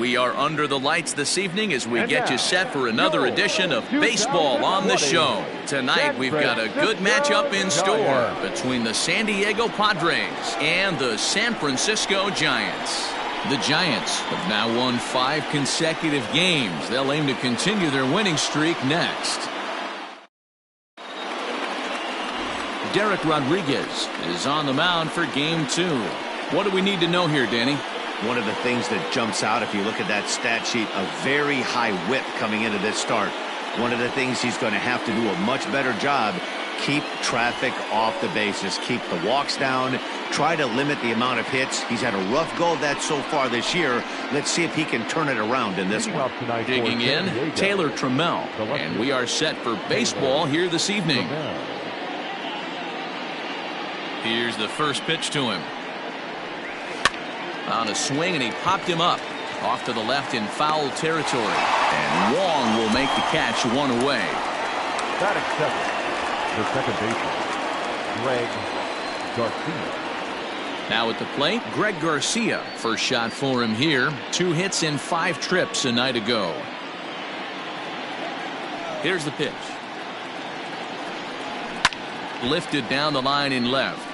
We are under the lights this evening as we get you set for another edition of Baseball on the Show. Tonight we've got a good matchup in store between the San Diego Padres and the San Francisco Giants. The Giants have now won 5 consecutive games. They'll aim to continue their winning streak next. Derek Rodriguez is on the mound for game 2. What do we need to know here, Danny? One of the things that jumps out if you look at that stat sheet, a very high whip coming into this start. One of the things he's going to have to do a much better job, keep traffic off the bases, keep the walks down, try to limit the amount of hits. He's had a rough go of that so far this year. Let's see if he can turn it around in this one. Digging in, Taylor Trammell, and we are set for baseball here this evening. Here's the first pitch to him. On a swing, and he popped him up off to the left in foul territory, and Wong will make the catch, 1 away. Batting 7, the second baseman, Greg Garcia. Now at the plate, Greg Garcia. First shot for him here. 2 hits in 5 trips a night ago. Here's the pitch. Lifted down the line in left,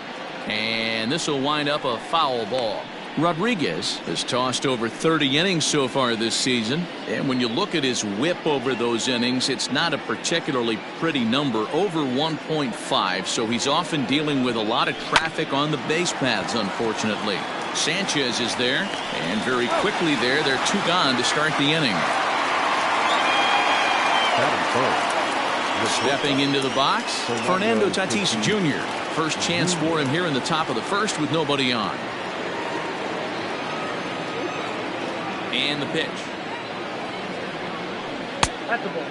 and this will wind up a foul ball. Rodriguez has tossed over 30 innings so far this season, and when you look at his whip over those innings, it's not a particularly pretty number, over 1.5, so he's often dealing with a lot of traffic on the base paths, unfortunately. Sanchez is there, and very quickly there, they're 2 gone to start the inning. Stepping into the box, Fernando Tatis Jr. First chance for him here in the top of the first with nobody on. And the pitch. That's a ball.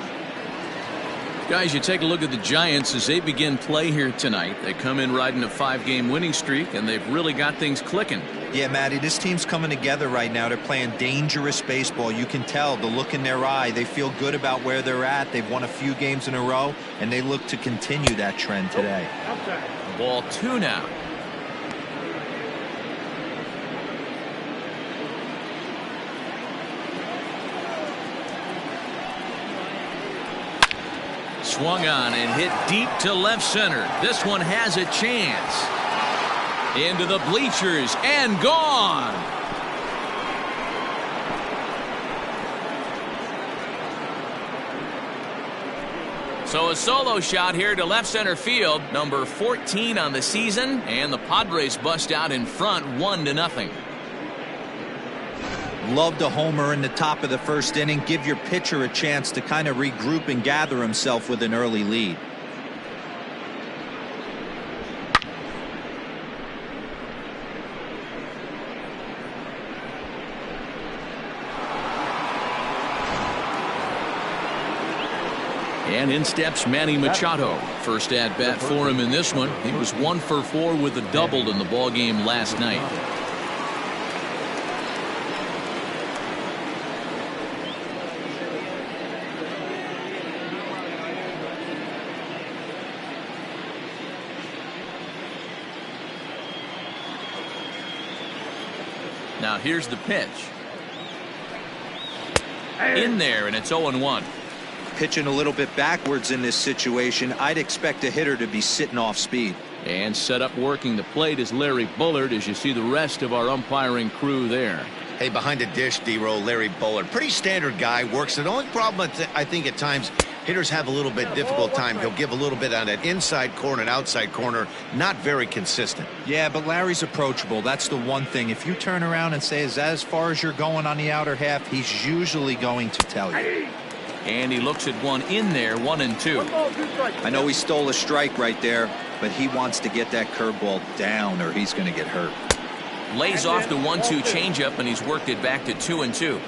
Guys, you take a look at the Giants as they begin play here tonight. They come in riding a 5-game winning streak, and they've really got things clicking. Yeah, Matty, this team's coming together right now. They're playing dangerous baseball. You can tell the look in their eye. They feel good about where they're at. They've won a few games in a row, and they look to continue that trend today. Ball 2 now. Swung on and hit deep to left center. This one has a chance. Into the bleachers and gone. So a solo shot here to left center field. Number 14 on the season, and the Padres bust out in front 1-0. Loved a homer in the top of the first inning. Give your pitcher a chance to kind of regroup and gather himself with an early lead. And in steps Manny Machado. First at bat for him in this one. He was 1 for 4 with a double in the ball game last night. Now here's the pitch. In there, and it's 0-1. Pitching a little bit backwards in this situation. I'd expect a hitter to be sitting off speed. And set up working the plate is Larry Bullard, as you see the rest of our umpiring crew there. Hey, behind the dish, D-Roll, Larry Bullard. Pretty standard guy, works. The only problem I think at times hitters have a little bit difficult time. He'll give a little bit on that inside corner and outside corner. Not very consistent. Yeah, but Larry's approachable. That's the one thing. If you turn around and say, is that as far as you're going on the outer half, he's usually going to tell you. And he looks at one in there, 1-2. I know he stole a strike right there, but he wants to get that curveball down or he's going to get hurt. Lays off the 1-2 changeup, and he's worked it back to 2-2.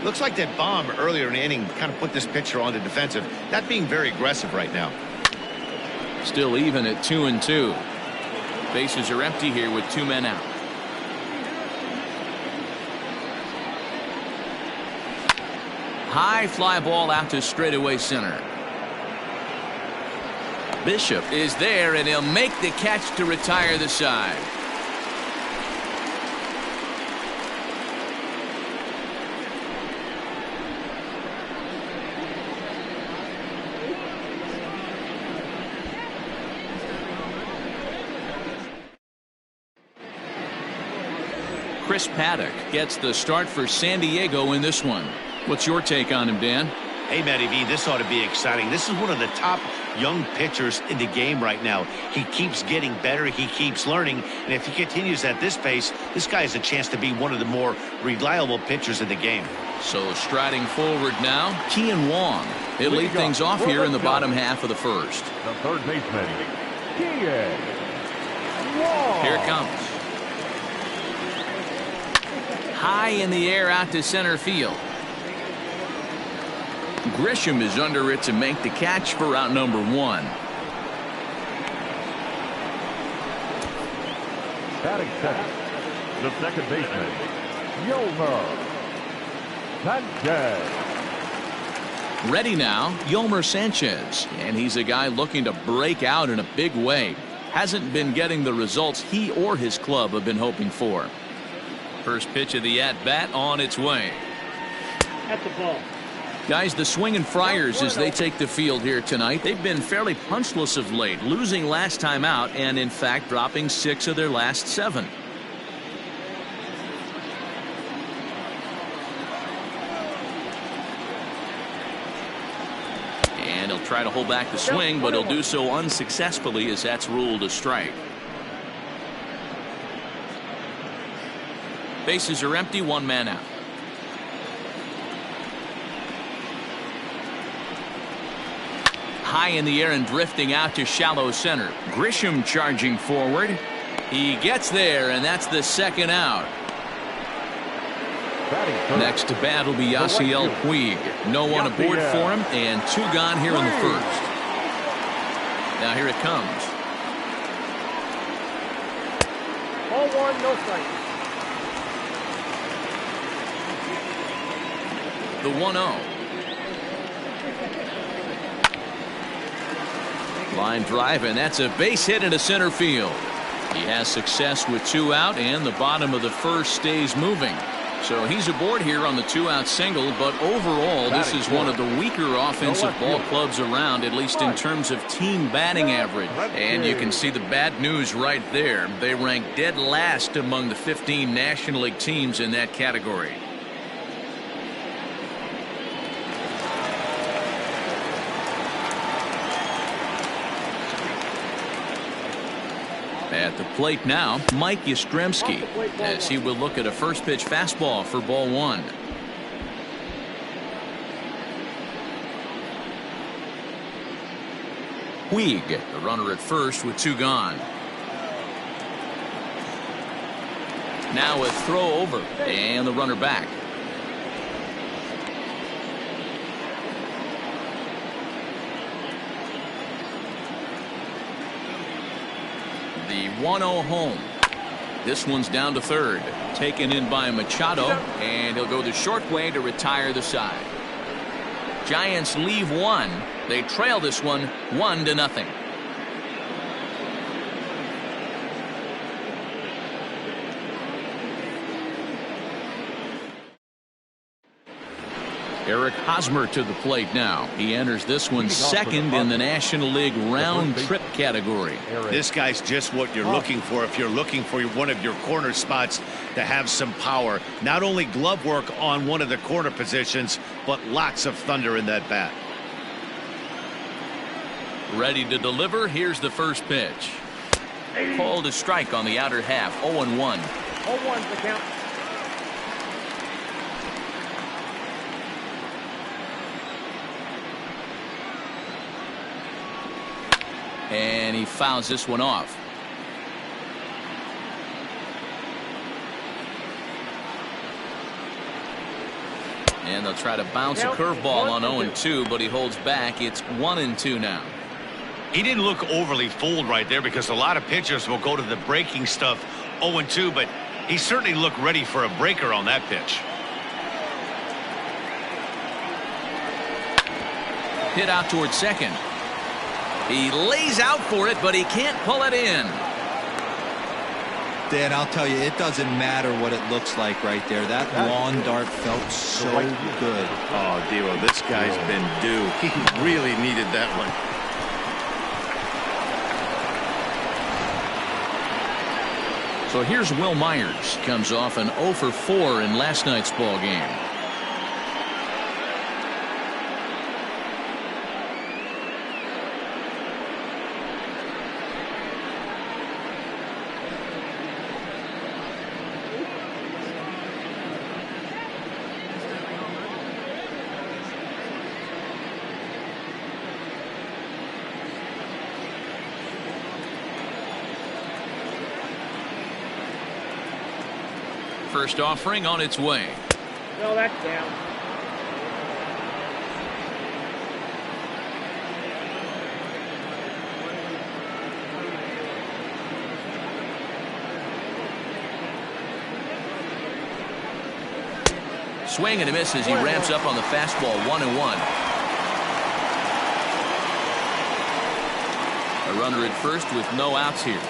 Looks like that bomb earlier in the inning kind of put this pitcher on the defensive. Not being very aggressive right now. Still even at 2-2. Bases are empty here with 2 men out. High fly ball out to straightaway center. Bishop is there, and he'll make the catch to retire the side. Chris Paddock gets the start for San Diego in this one. What's your take on him, Dan? Hey, Matty V, this ought to be exciting. This is one of the top young pitchers in the game right now. He keeps getting better. He keeps learning. And if he continues at this pace, this guy has a chance to be one of the more reliable pitchers in the game. So striding forward now, Kian Wong. He'll lead things off here in the bottom half of the first. The third baseman, Kian Wong. Here it comes. High in the air out to center field. Grisham is under it to make the catch for out number 1. Batting second, the second baseman, Yolmer Sanchez. Ready now, Yolmer Sanchez, and he's a guy looking to break out in a big way. Hasn't been getting the results he or his club have been hoping for. First pitch of the at-bat on its way. At the ball. Guys, the swinging Friars as they take the field here tonight. They've been fairly punchless of late, losing last time out and in fact dropping 6 of their last 7. And he'll try to hold back the swing, but he'll do so unsuccessfully as that's ruled a strike. Bases are empty, 1 man out. High in the air and drifting out to shallow center. Grisham charging forward. He gets there, and that's the second out. Next to bat will be Yasiel Puig. No one aboard for him, and 2 gone here in the first. Now here it comes. Ball 1, no strike. The 1-0. Line drive, and that's a base hit into center field. He has success with 2 out, and the bottom of the first stays moving. So he's aboard here on the 2-out single, but overall this is one of the weaker offensive ball clubs around, at least in terms of team batting average. And you can see the bad news right there. They rank dead last among the 15 National League teams in that category. At the plate now, Mike Yastrzemski, as he will look at a first pitch fastball for ball 1. Puig, the runner at first with 2 gone. Now a throw over, and the runner back. The 1-0 home. This one's down to third. Taken in by Machado, and he'll go the short way to retire the side. Giants leave 1. They trail this one 1-0. Eric Hosmer to the plate now. He enters this one second in the National League round trip category. This guy's just what you're looking for if you're looking for one of your corner spots to have some power. Not only glove work on one of the corner positions, but lots of thunder in that bat. Ready to deliver. Here's the first pitch. Called a strike on the outer half. 0-1. 0-1's the count. And he fouls this one off. And they'll try to bounce a curveball on 0-2, but he holds back. It's 1-2 now. He didn't look overly fooled right there because a lot of pitchers will go to the breaking stuff 0-2, but he certainly looked ready for a breaker on that pitch. Hit out towards second. He lays out for it, but he can't pull it in. Dan, I'll tell you, it doesn't matter what it looks like right there. That lawn dart felt so good. Oh, Dero, this guy's been due. He really needed that one. So here's Will Myers. Comes off an 0 for 4 in last night's ball game. First offering on its way. No, that's down. Swing and a miss as he ramps up on the fastball. 1-1. A runner at first with no outs here.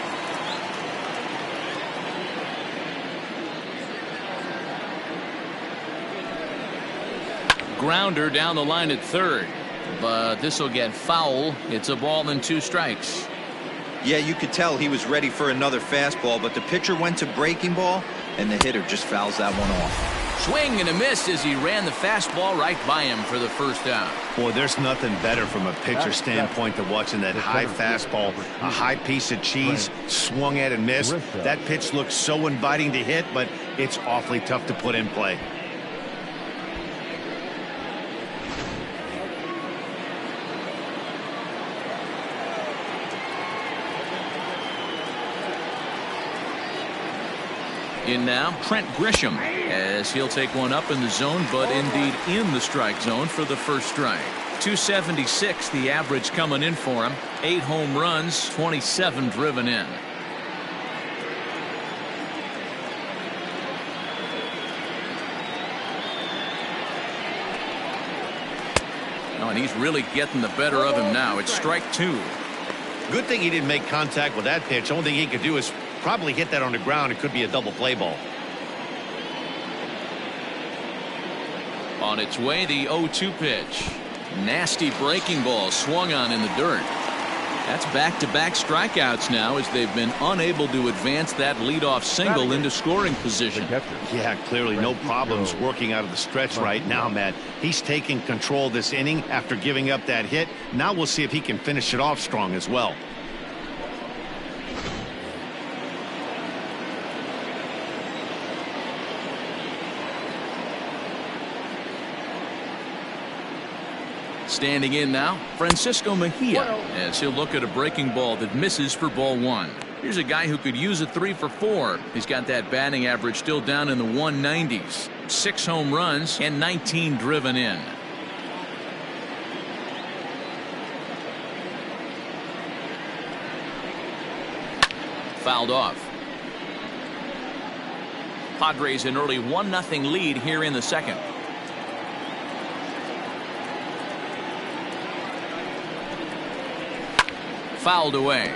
Grounder down the line at third, but this will get foul. It's a ball and 2 strikes. Yeah, you could tell he was ready for another fastball, but the pitcher went to breaking ball and the hitter just fouls that one off. Swing and a miss as he ran the fastball right by him for the first out. Boy, there's nothing better from a pitcher standpoint than watching that high fastball, a high piece of cheese, swung at and missed. That pitch looks so inviting to hit, but it's awfully tough to put in play. In now, Trent Grisham, as he'll take one up in the zone, but indeed in the strike zone for the first strike. 276 the average coming in for him. 8 home runs, 27 driven in. Oh, and he's really getting the better of him now. It's strike 2. Good thing he didn't make contact with that pitch. Only thing he could do is probably hit that on the ground. It could be a double play ball. On its way, the 0-2 pitch. Nasty breaking ball swung on in the dirt. That's back-to-back strikeouts now as they've been unable to advance that leadoff single into scoring position. Yeah, clearly no problems working out of the stretch right now, Matt. He's taking control this inning after giving up that hit. Now we'll see if he can finish it off strong as well. Standing in now, Francisco Mejia, as he'll look at a breaking ball that misses for ball 1. Here's a guy who could use a 3 for 4. He's got that batting average still down in the 190s. 6 home runs and 19 driven in. Fouled off. Padres an early 1-0 lead here in the second. Fouled away.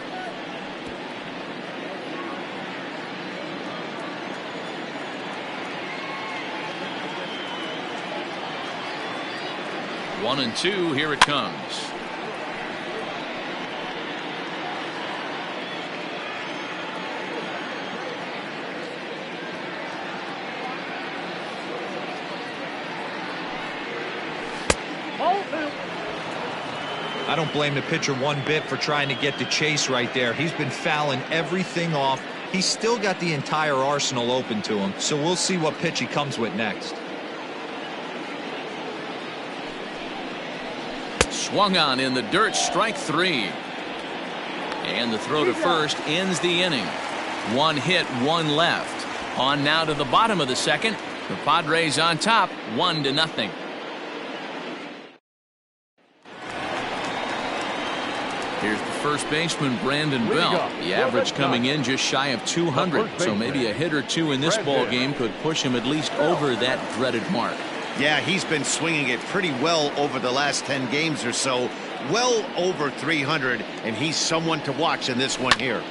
One and two. Here it comes. I don't blame the pitcher one bit for trying to get the chase right there. He's been fouling everything off. He's still got the entire arsenal open to him, so we'll see what pitch he comes with next. Swung on in the dirt, strike 3. And the throw to first ends the inning. 1 hit, 1 left. On now to the bottom of the second. The Padres on top, 1-0. Here's the first baseman, Brandon Belt. The average coming in just shy of 200. So maybe a hit or two in this ball game could push him at least over that dreaded mark. Yeah, he's been swinging it pretty well over the last 10 games or so. Well over 300, and he's someone to watch in this one here.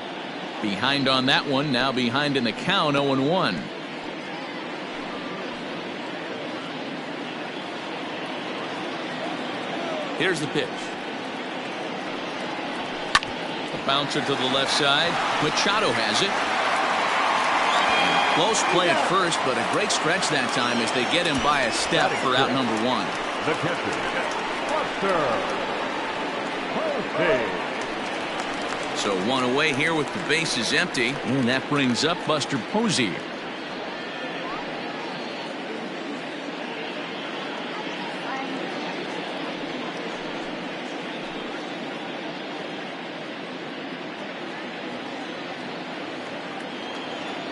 Behind on that one, now behind in the count, 0-1. Here's the pitch. A bouncer to the left side. Machado has it. Close play at first, but a great stretch that time as they get him by a step for out number one. The catcher, Buster Posey. So one away here with the bases empty, and that brings up Buster Posey.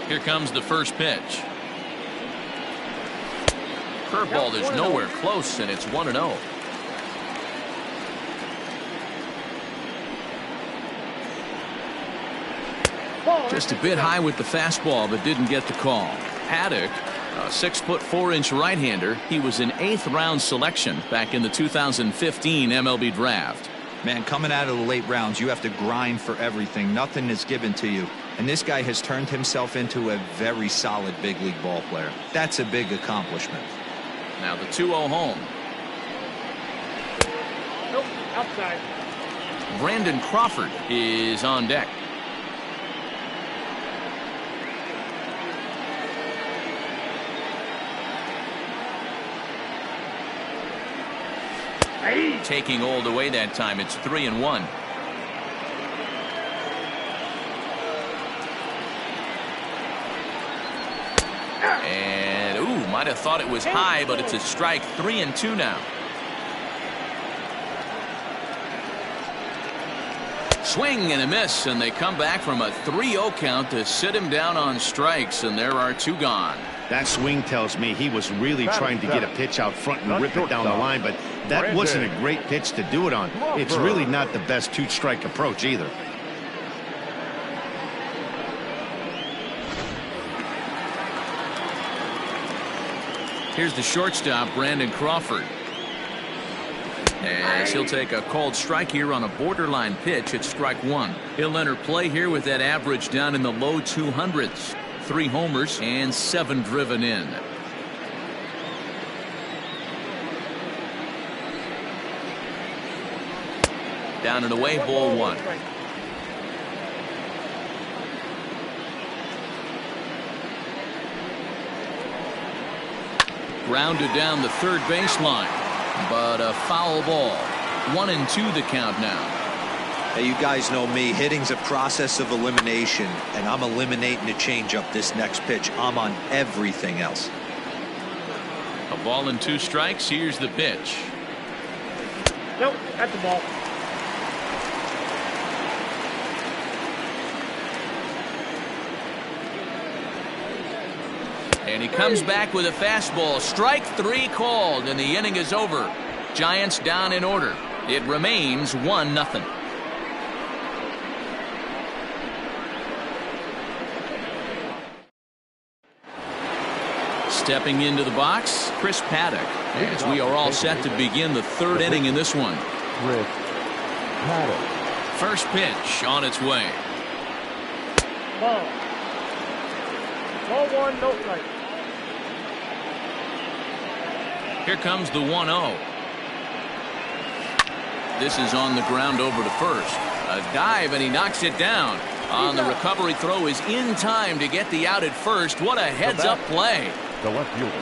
Here comes the first pitch. Curveball is nowhere close, and it's 1-0. Just a bit high with the fastball, but didn't get the call. Paddock, a 6'4" right-hander. He was an 8th round selection back in the 2015 MLB draft. Man, coming out of the late rounds, you have to grind for everything. Nothing is given to you. And this guy has turned himself into a very solid big league ball player. That's a big accomplishment. Now the 2-0 home. Nope, outside. Brandon Crawford is on deck. Taking old away that time. It's 3-1. And ooh, might have thought it was high, but it's a strike. 3-2 now. Swing and a miss, and they come back from a 3-0 count to sit him down on strikes, and there are 2 gone. That swing tells me he was really trying to get a pitch out front and rip it down the line, but that wasn't a great pitch to do it on. It's really not the best 2-strike approach either. Here's the shortstop, Brandon Crawford. As he'll take a called strike here on a borderline pitch at strike 1. He'll enter play here with that average down in the low 200s. 3 homers and 7 driven in. Down and away, ball 1. Grounded down the third baseline, but a foul ball. 1-2 the count now. Hey, you guys know me. Hitting's a process of elimination, and I'm eliminating the changeup this next pitch. I'm on everything else. A ball and 2 strikes. Here's the pitch. Nope, that's the ball. And he comes back with a fastball. Strike 3 called, and the inning is over. Giants down in order. It remains 1-0. Stepping into the box, Chris Paddock, as we are all set to begin the 3rd inning in this one. Chris Paddock. First pitch on its way. Ball. Ball 1, no strike. Here comes the 1-0. This is on the ground over to first. A dive, and he knocks it down. On the recovery throw is in time to get the out at first. What a heads-up play. The left fielder,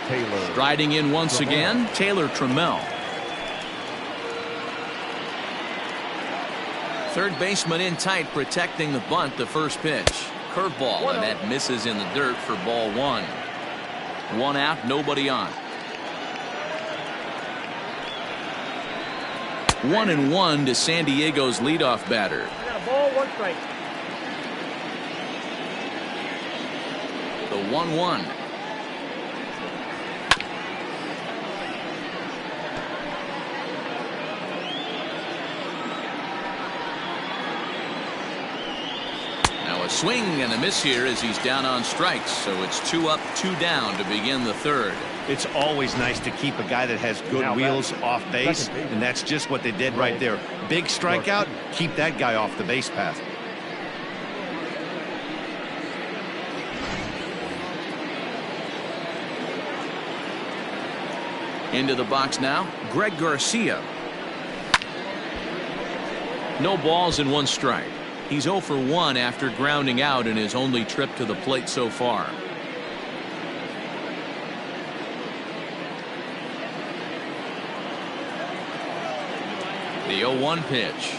Taylor. Striding in once again, Taylor Trammell. Third baseman in tight, protecting the bunt. The first pitch. Curveball, and that misses in the dirt for ball 1. 1 out, nobody on. 1-1 to San Diego's leadoff batter. I got a ball, 1 strike. The 1-1. Now a swing and a miss here as he's down on strikes. So it's 2 up, 2 down to begin the 3rd. It's always nice to keep a guy that has good wheels off base, and that's just what they did right there. Big strikeout, keep that guy off the base path. Into the box now, Greg Garcia. No balls and 1 strike. He's 0 for 1 after grounding out in his only trip to the plate so far. The 0-1 pitch.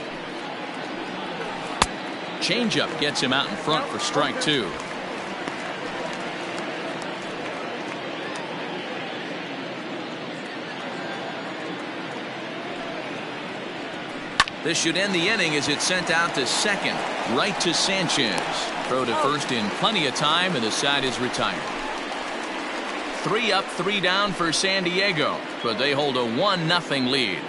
Changeup gets him out in front for strike 2. This should end the inning as it's sent out to second. Right to Sanchez. Throw to first in plenty of time, and the side is retired. 3 up, 3 down for San Diego, but they hold a 1-0 lead.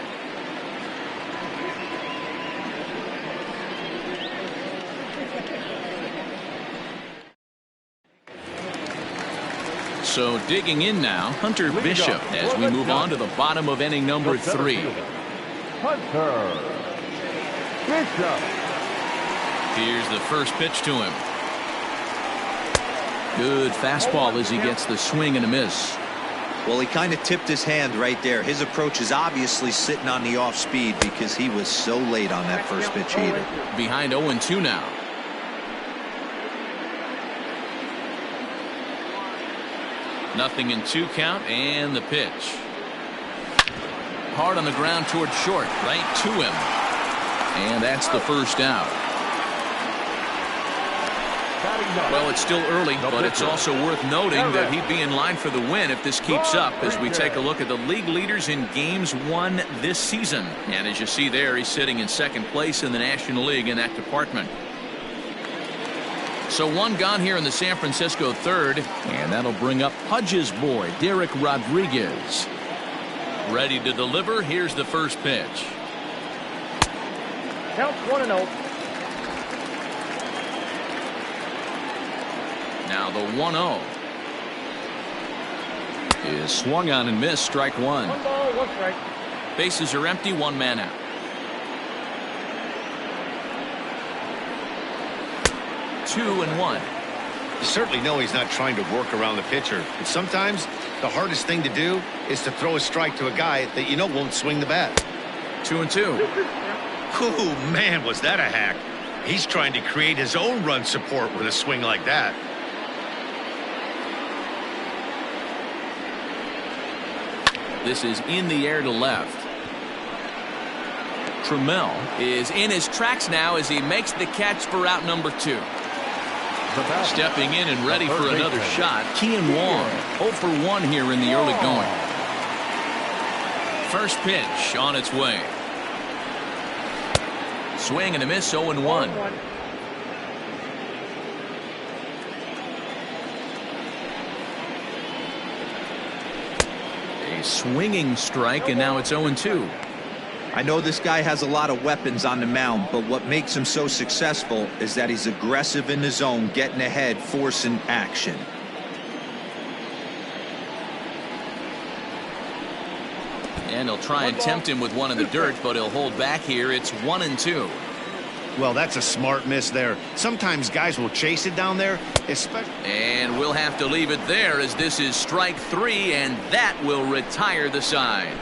So digging in now, Hunter Bishop as we move on to the bottom of inning number 3. Hunter Bishop. Here's the first pitch to him. Good fastball as he gets the swing and a miss. Well, he kind of tipped his hand right there. His approach is obviously sitting on the off speed because he was so late on that first pitch either. Behind 0-2 now. Nothing in 2 count, and the pitch. Hard on the ground toward short, right to him. And that's the first out. Well, it's still early, but it's also worth noting that he'd be in line for the win if this keeps up as we take a look at the league leaders in games won this season. And as you see there, he's sitting in second place in the National League in that department. So 1 gone here in the San Francisco third, and that'll bring up Pudge's boy, Derek Rodriguez. Ready to deliver. Here's the first pitch. Counts 1-0. Now the 1-0 is swung on and missed. Strike 1. 1 ball, 1 strike. Bases are empty. 1 man out. Two and 1. You certainly know he's not trying to work around the pitcher, but sometimes the hardest thing to do is to throw a strike to a guy that you know won't swing the bat. 2 and 2. Oh man, was that a hack. He's trying to create his own run support with a swing like that. This is in the air to left. Trammell is in his tracks now as he makes the catch for out number 2. Stepping in and ready for another shot, Kean Wong. 0 for 1 here in the early going. First pitch on its way. Swing and a miss. 0 and 1. A swinging strike, and now it's 0 and 2. I know this guy has a lot of weapons on the mound, but what makes him so successful is that he's aggressive in the zone, getting ahead, forcing action. And he'll try and tempt him with one in the dirt, but he'll hold back here. It's 1 and 2. Well, that's a smart miss there. Sometimes guys will chase it down there, especially. And we'll have to leave it there as this is strike 3, and that will retire the side.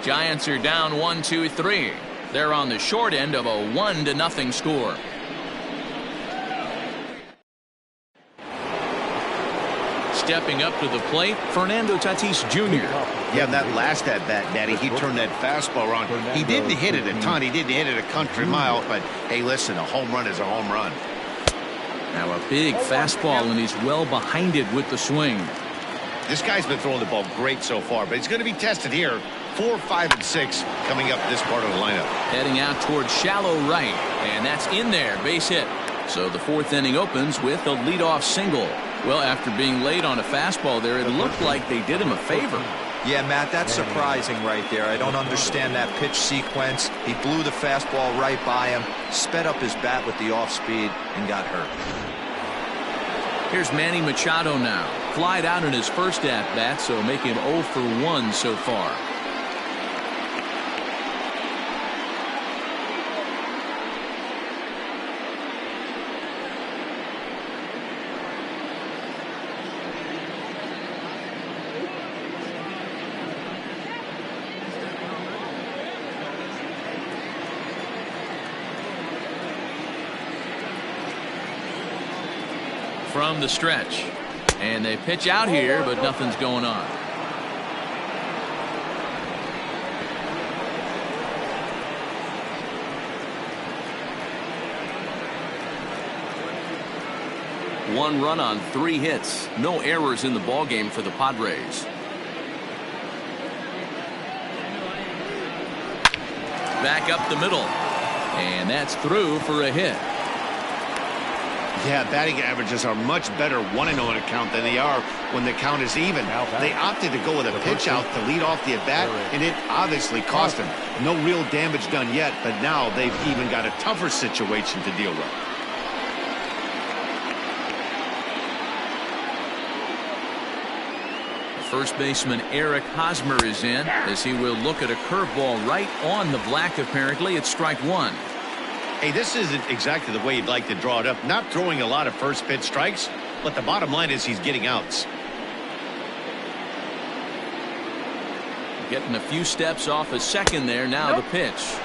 Giants are down 1-2-3. They're on the short end of a 1-0 score. Stepping up to the plate, Fernando Tatis Jr. Yeah, that last at bat, Daddy, he turned that fastball around. He didn't hit it a ton. He didn't hit it a country mile, but hey, listen, a home run is a home run. Now a big fastball, and he's well behind it with the swing. This guy's been throwing the ball great so far, but he's going to be tested here. 4, 5, and 6 coming up this part of the lineup. Heading out towards shallow right, and that's in there, base hit. So the 4th inning opens with a leadoff single. Well, after being late on a fastball there, it looked like they did him a favor. Yeah, Matt, that's surprising right there. I don't understand that pitch sequence. He blew the fastball right by him, sped up his bat with the off speed, and got hurt. Here's Manny Machado now. Flied out in his first at-bat, so make him 0 for 1 so far. from the stretch. And they pitch out here, but nothing's going on. One run on 3 hits. No errors in the ballgame for the Padres. Back up the middle. And that's through for a hit. Yeah, batting averages are much better 1-0 in a count than they are when the count is even. They opted to go with a pitch out to lead off the at-bat, and it obviously cost them. No real damage done yet, but now they've even got a tougher situation to deal with. First baseman Eric Hosmer is in as he will look at a curveball right on the black. Apparently it's strike 1. Hey, this isn't exactly the way you'd like to draw it up. Not throwing a lot of first pitch strikes, but the bottom line is he's getting outs. Getting a few steps off a second there. Now the pitch.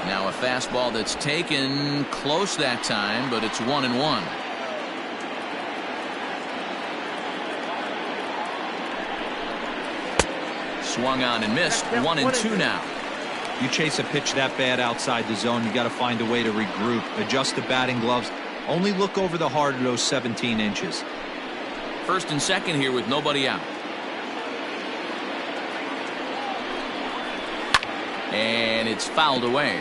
Now a fastball that's taken close that time, but it's 1-1. Swung on and missed. 1-2 now. You chase a pitch that bad outside the zone, you got to find a way to regroup, adjust the batting gloves, only look over the heart of those 17 inches. First and second here with nobody out. And it's fouled away.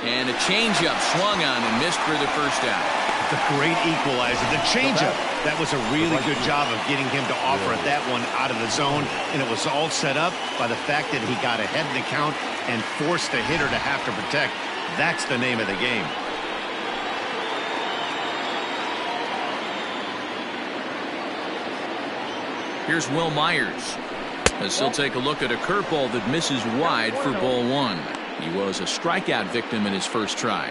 And a changeup swung on and missed for the first out. It's a great equalizer. The changeup, that was a really good job of getting him to offer that one out of the zone, and it was all set up by the fact that he got ahead in the count and forced the hitter to have to protect. That's the name of the game. Here's Will Myers as he'll take a look at a curveball that misses wide for ball 1. He was a strikeout victim in his first try.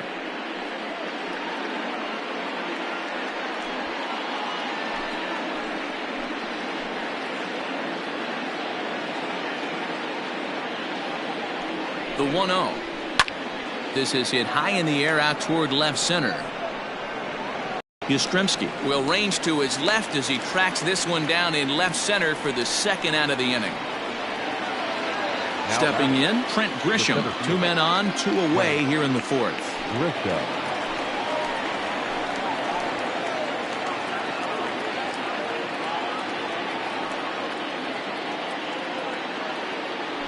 The 1-0. This is hit high in the air out toward left center. Yastrzemski will range to his left as he tracks this one down in left center for the second out of the inning. Stepping in, Trent Grisham. 2 men on, 2 away here in the 4th.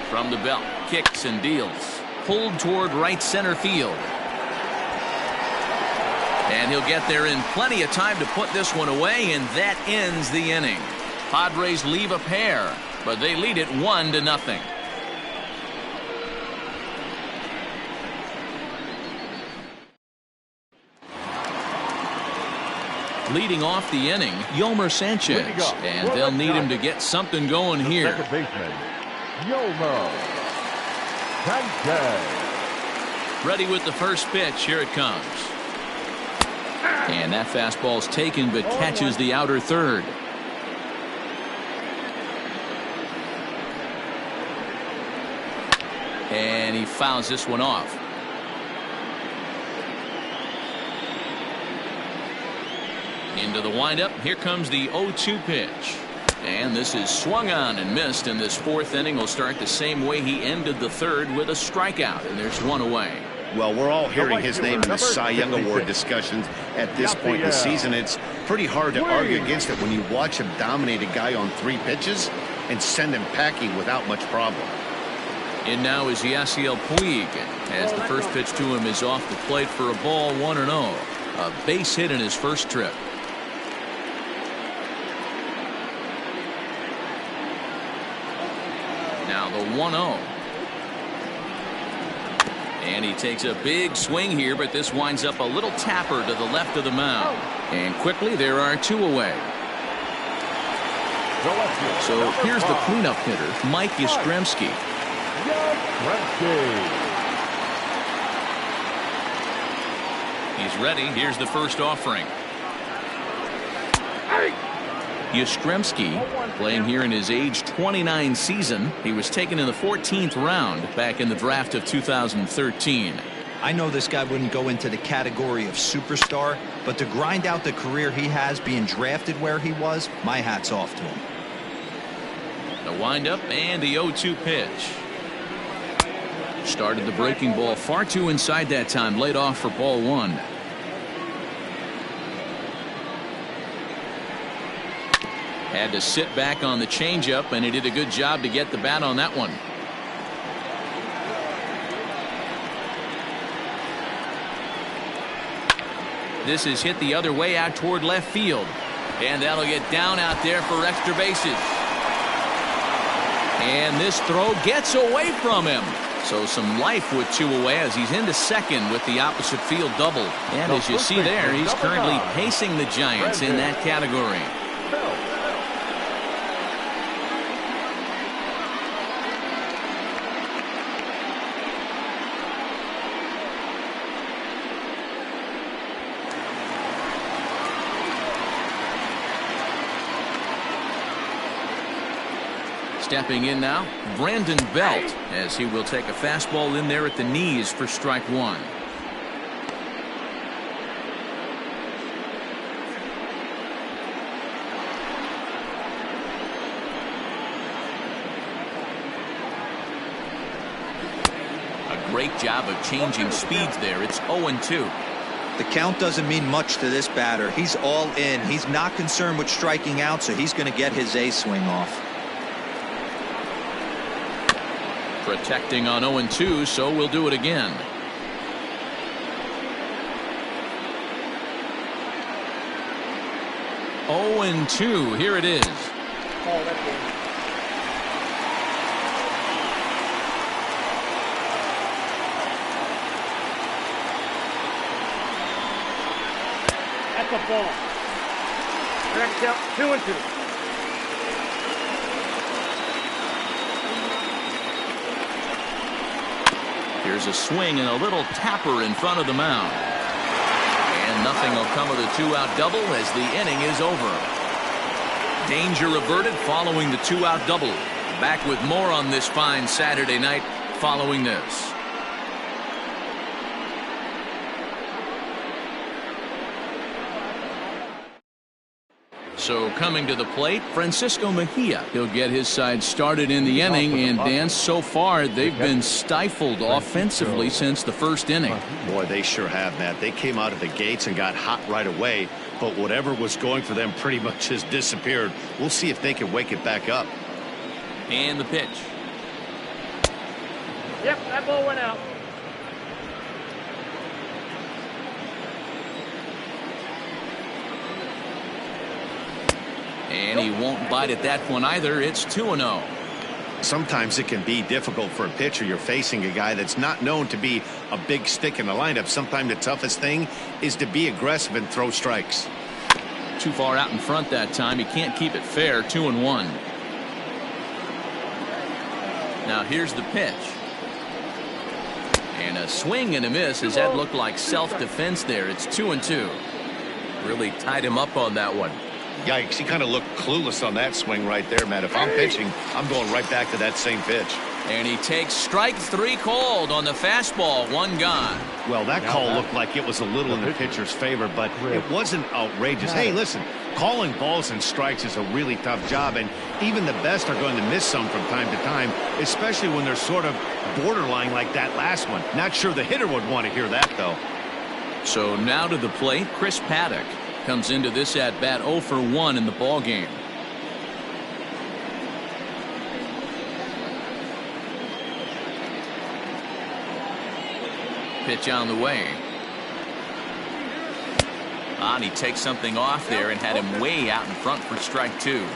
From the belt, kicks and deals. Pulled toward right center field. And he'll get there in plenty of time to put this one away, and that ends the inning. Padres leave a pair, but they lead it 1-0. Leading off the inning, Yolmer Sanchez, and they'll need him to get something going here. Second baseman, Yolmer Sanchez. Ready with the first pitch. Here it comes. And that fastball's taken but catches the outer third. And he fouls this one off. Into the windup. Here comes the 0-2 pitch. And this is swung on and missed, and this 4th inning will start the same way he ended the 3rd with a strikeout, and there's 1 away. Well, we're all hearing his name in the Cy Young Award discussions at this point in the season. It's pretty hard to argue against it when you watch him dominate a guy on 3 pitches and send him packing without much problem. In now is Yasiel Puig as the first pitch to him is off the plate for a ball. 1-0. A base hit in his first trip. Now the 1-0. And he takes a big swing here, but this winds up a little tapper to the left of the mound. And quickly there are 2 away. So here's the cleanup hitter, Mike Yastrzemski. He's ready. Here's the first offering. Yastrzemski, playing here in his age 29 season. He was taken in the 14th round back in the draft of 2013. I know this guy wouldn't go into the category of superstar, but to grind out the career he has being drafted where he was, my hat's off to him. The windup and the 0-2 pitch. Started the breaking ball far too inside that time. Laid off for ball one. Had to sit back on the changeup, and he did a good job to get the bat on that one. This is hit the other way out toward left field. And that'll get down out there for extra bases. And this throw gets away from him. So some life with two away as he's into second with the opposite field double. And as you see there, he's currently pacing the Giants in that category. Stepping in now, Brandon Belt, as he will take a fastball in there at the knees for strike one. A great job of changing speeds there. It's 0-2. The count doesn't mean much to this batter. He's all in. He's not concerned with striking out, so he's going to get his A swing off. Protecting on 0-2, so we'll do it again. Oh, and 2. Here it is. Oh, that's good. That's a ball. Next up, 2-2. Here's a swing and a little tapper in front of the mound. And nothing will come of the two-out double as the inning is over. Danger averted following the two-out double. Back with more on this fine Saturday night following this. So coming to the plate, Francisco Mejia. He'll get his side started in the inning, and Dan, so far they've been stifled offensively since the first inning. Boy, they sure have, Matt. They came out of the gates and got hot right away, but whatever was going for them pretty much has disappeared. We'll see if they can wake it back up. And the pitch. Yep, that ball went out. And he won't bite at that one either. It's 2-0. Sometimes it can be difficult for a pitcher. You're facing a guy that's not known to be a big stick in the lineup. Sometimes the toughest thing is to be aggressive and throw strikes. Too far out in front that time. He can't keep it fair. 2-1. Now here's the pitch. And a swing and a miss as that looked like self-defense there. It's 2-2. Really tied him up on that one. Yikes, he kind of looked clueless on that swing right there, Matt. If I'm pitching, I'm going right back to that same pitch. And he takes strike 3 called on the fastball. 1 gone. Well, that call looked like it was a little in the pitcher's favor, but it wasn't outrageous. Hey, listen, calling balls and strikes is a really tough job, and even the best are going to miss some from time to time, especially when they're sort of borderline like that last one. Not sure the hitter would want to hear that, though. So now to the plate, Chris Paddock comes into this at bat 0 for 1 in the ball game. Pitch on the way. And he takes something off there and had him way out in front for strike 2.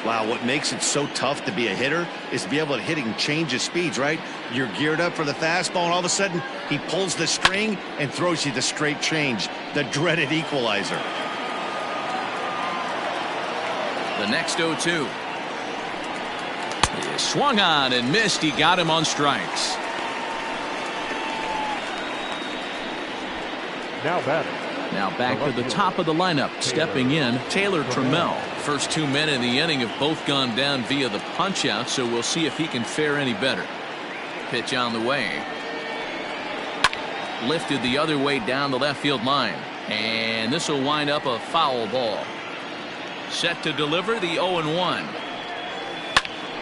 Wow, what makes it so tough to be a hitter is to be able to hit and change his speeds, right? You're geared up for the fastball, and all of a sudden, he pulls the string and throws you the straight change, the dreaded equalizer. The next 0-2. He swung on and missed. He got him on strikes. Now batting. Now back to the top of the lineup. Stepping in, Taylor Trammell. first 2 men in the inning have both gone down via the punch out, so we'll see if he can fare any better. Pitch on the way. Lifted the other way down the left field line, and this will wind up a foul ball. Set to deliver the 0-1.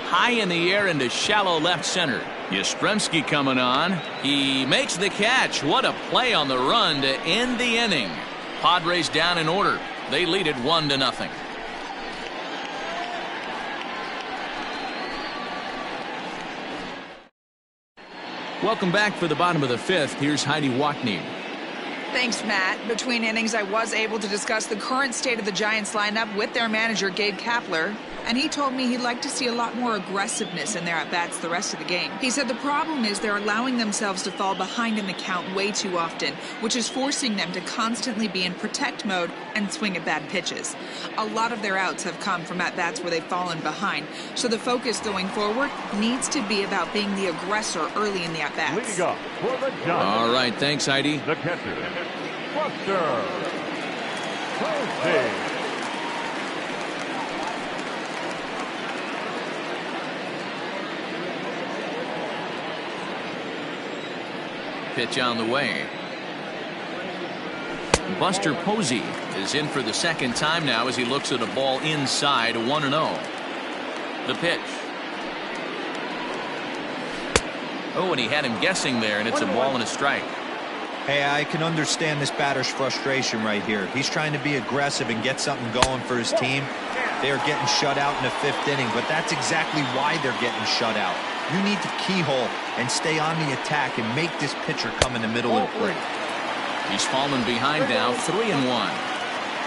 High in the air into shallow left center. Yastrzemski coming on. He makes the catch. What a play on the run to end the inning. Padres down in order. They lead it 1-0. Welcome back for the bottom of the fifth. Here's Heidi Watney. Thanks, Matt. Between innings, I was able to discuss the current state of the Giants lineup with their manager, Gabe Kapler, and he told me he'd like to see a lot more aggressiveness in their at-bats the rest of the game. He said the problem is they're allowing themselves to fall behind in the count way too often, which is forcing them to constantly be in protect mode and swing at bad pitches. A lot of their outs have come from at-bats where they've fallen behind, so the focus going forward needs to be about being the aggressor early in the at-bats. Leading up for the Giants. All right, thanks, Heidi. The catcher, Buster Posey. Pitch on the way. Buster Posey is in for the second time now as he looks at a ball inside, 1-0. The pitch. Oh, and he had him guessing there, and it's a ball and a strike. Hey, I can understand this batter's frustration right here. He's trying to be aggressive and get something going for his team. They are getting shut out in the fifth inning, but that's exactly why they're getting shut out. You need to keyhole and stay on the attack and make this pitcher come in the middle of the plate. He's fallen behind now, 3-1.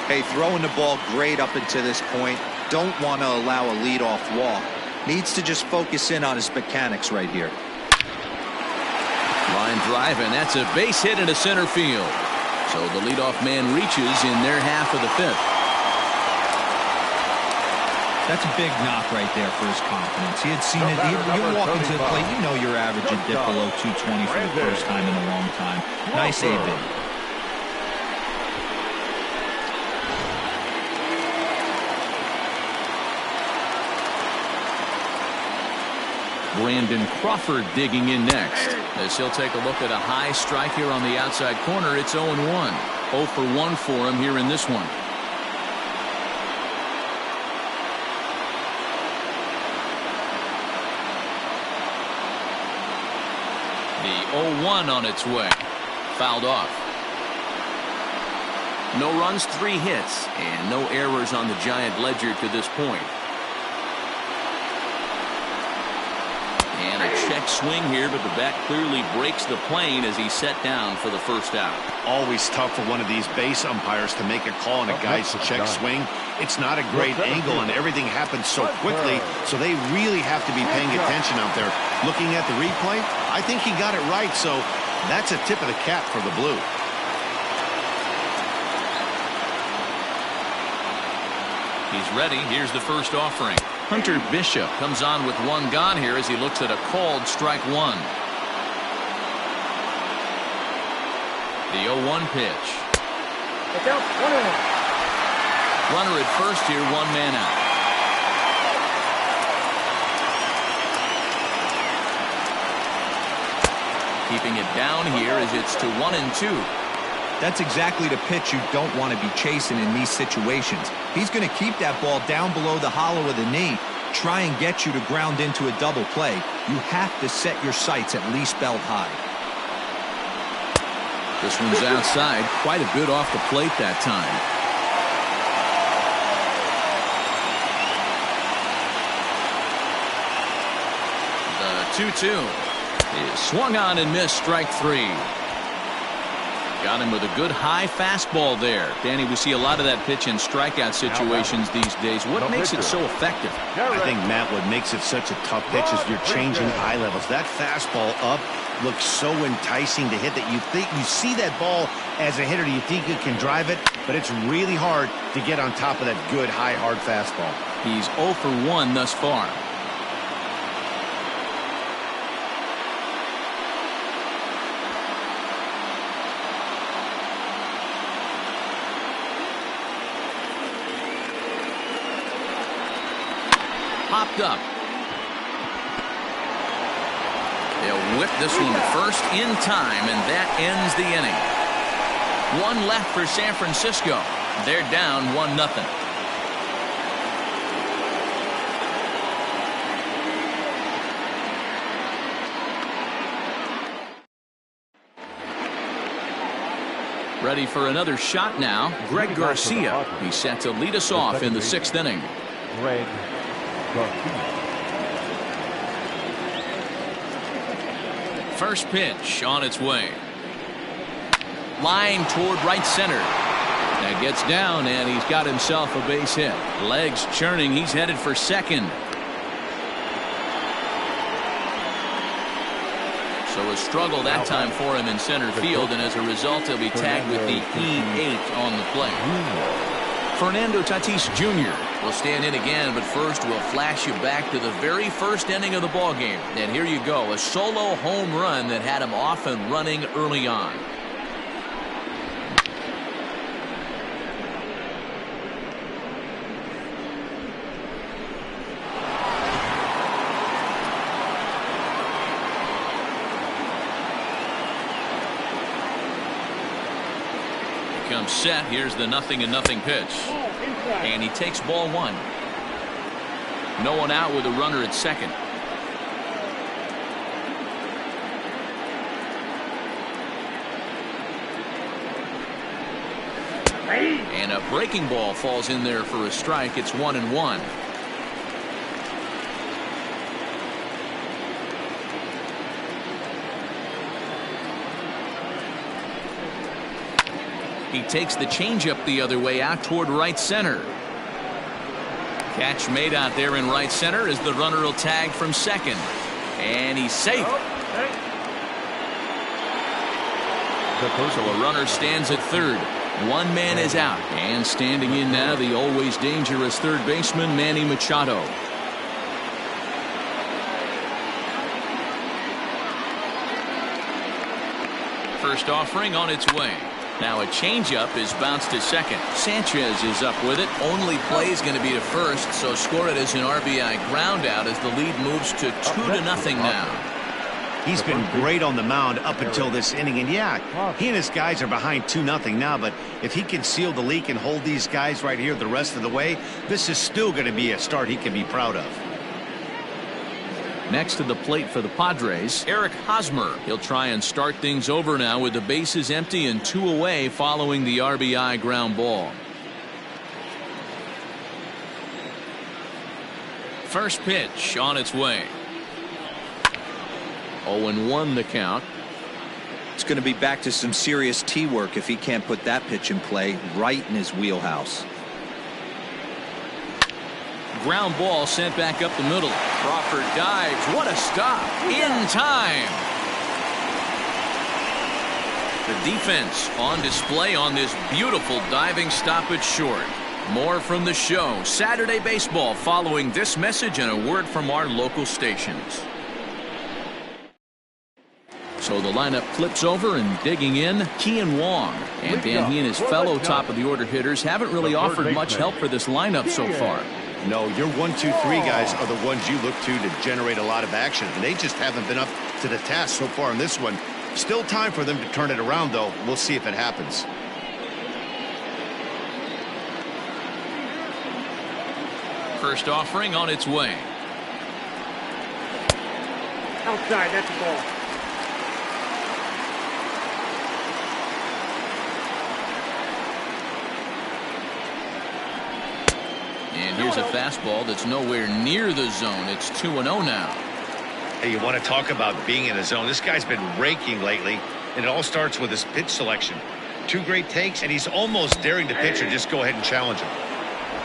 Hey, throwing the ball great up until this point. Don't want to allow a leadoff walk. Needs to just focus in on his mechanics right here. Line drive, and that's a base hit into center field. So the leadoff man reaches in their half of the fifth. That's a big knock right there for his confidence. He had seen it. You walk into the plate, you know you're averaging dip below 220 for the first time in a long time. Nice A-bit. Brandon Crawford digging in next as he'll take a look at a high strike here on the outside corner. It's 0-1. 0 for 1 for him here in this one. The 0-1 on its way. Fouled off. No runs, 3 hits, and no errors on the Giant ledger to this point. And a check swing here, but the bat clearly breaks the plane as he's set down for the first out. Always tough for one of these base umpires to make a call on a guy's check swing. It's not a great angle, and everything happens so quickly, so they really have to be paying attention out there. Looking at the replay, I think he got it right, so that's a tip of the cap for the Blue. He's ready. Here's the first offering. Hunter Bishop comes on with 1 gone here as he looks at a called strike 1. The 0-1 pitch. It's out, 1-1. Runner at first here, 1 man out. Keeping it down here as it's to 1-2. That's exactly the pitch you don't want to be chasing in these situations. He's going to keep that ball down below the hollow of the knee, try and get you to ground into a double play. You have to set your sights at least belt high. This one's outside. Quite a bit off the plate that time. The 2-2 is swung on and missed, strike 3. Got him with a good high fastball there. Danny, we see a lot of that pitch in strikeout situations these days. What makes it so effective? I think, Matt, what makes it such a tough pitch is you're changing eye levels. That fastball up looks so enticing to hit that you think you see that ball as a hitter. You think you can drive it, but it's really hard to get on top of that good high hard fastball. He's 0 for 1 thus far. popped up. They'll whip this one to first in time, and that ends the inning. One left for San Francisco. They're down 1-0. Ready for another shot now. Greg Garcia. He's set to lead us off in the 6th inning. Greg Garcia. First pitch on its way. Line toward right center. That gets down, and he's got himself a base hit. Legs churning. He's headed for second. So a struggle that time for him in center field, and as a result, he'll be tagged with the E8 on the play. Fernando Tatis Jr. will stand in again, but first we'll flash you back to the very first inning of the ball game. And here you go, a solo home run that had him off and running early on. Comes set. Here's the 0-0 pitch, and he takes ball one. No one out with a runner at second. And a breaking ball falls in there for a strike. It's 1-1. He takes the changeup the other way out toward right center. Catch made out there in right center as the runner will tag from second. And he's safe. So a runner stands at third. One man is out. And standing in now, the always dangerous third baseman, Manny Machado. First offering on its way. Now a changeup is bounced to second. Sanchez is up with it. Only play is going to be to first, so score it as an RBI ground out as the lead moves to 2-0 now. He's been great on the mound up until this inning, and yeah, he and his guys are behind 2-0 now, but if he can seal the leak and hold these guys right here the rest of the way, this is still going to be a start he can be proud of. Next to the plate for the Padres, Eric Hosmer. He'll try and start things over now with the bases empty and 2 away following the RBI ground ball. First pitch on its way. 0-1 the count. It's going to be back to some serious tee work if he can't put that pitch in play right in his wheelhouse. Ground ball sent back up the middle. Crawford dives. What a stop. In time. The defense on display on this beautiful diving stoppage short. More from the show. Saturday Baseball following this message and a word from our local stations. So the lineup flips over and digging in, Kean Wong. And Dan, he and his fellow top of the order hitters haven't really offered much help for this lineup so far. No, your 1, 2, 3 guys are the ones you look to generate a lot of action, and they just haven't been up to the task so far in this one. Still time for them to turn it around, though. We'll see if it happens. First offering on its way. Outside, that's a ball. And here's a fastball that's nowhere near the zone. It's 2-0 now. Hey, you want to talk about being in the zone? This guy's been raking lately, and it all starts with his pitch selection. 2 great takes, and he's almost daring the pitcher just go ahead and challenge him.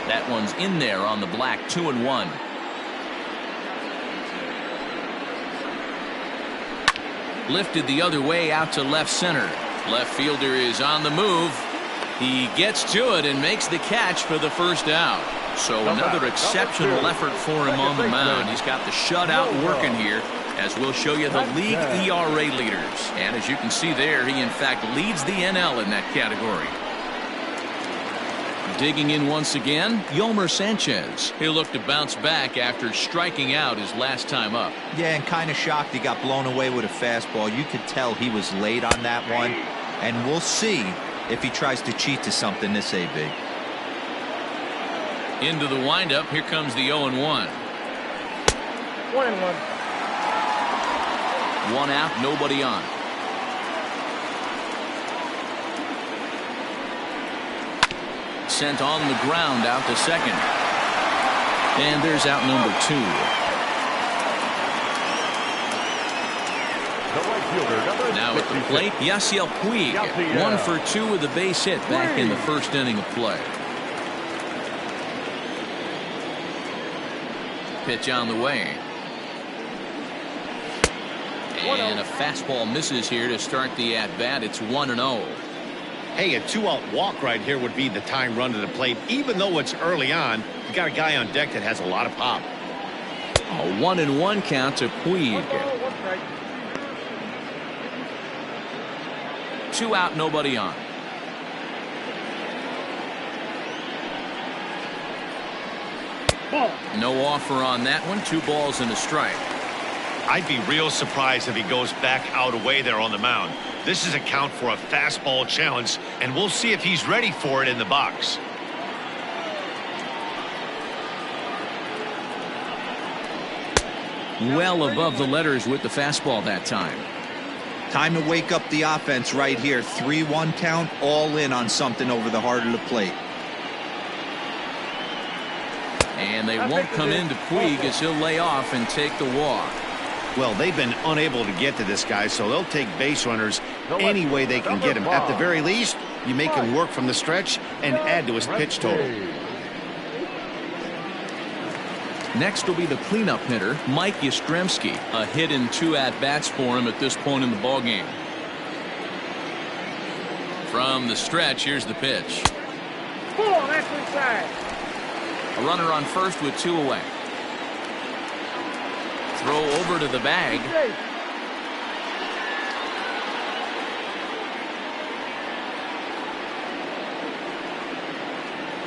That one's in there on the black. 2-1. Lifted the other way out to left center. Left fielder is on the move. He gets to it and makes the catch for the first out. So another exceptional effort for him on the mound. He's got the shutout working here, as we'll show you the league ERA leaders. And as you can see there, he in fact leads the NL in that category. Digging in once again, Yomer Sanchez. He'll look to bounce back after striking out his last time up. Yeah, and kind of shocked he got blown away with a fastball. You could tell he was late on that one. And we'll see if he tries to cheat to something this AB. Into the windup. Here comes the 0-1. 1-1. One out, nobody on. Sent on the ground out to second. And there's out number 2. Now at the plate, Yasiel Puig. 1 for 2 with a base hit back in the first inning of play. Pitch on the way. And a fastball misses here to start the at-bat. It's 1-0. Hey, a 2-out walk right here would be the time run to the plate. Even though it's early on, you got a guy on deck that has a lot of pop. A 1-1 count to Puig. 2 out, nobody on. No offer on that one. 2 balls and a strike. I'd be real surprised if he goes back out away there on the mound. This is a count for a fastball challenge, and we'll see if he's ready for it in the box. Well above the letters with the fastball that time. Time to wake up the offense right here. 3-1 count, all in on something over the heart of the plate. And they won't come into Puig as he'll lay off and take the walk. Well, they've been unable to get to this guy, so they'll take base runners any way they can get him. At the very least, you make him work from the stretch and add to his pitch total. Next will be the cleanup hitter, Mike Yastrzemski. A hit in 2 at-bats for him at this point in the ballgame. From the stretch, here's the pitch. Ball, that's inside. A runner on first with 2 away. Throw over to the bag.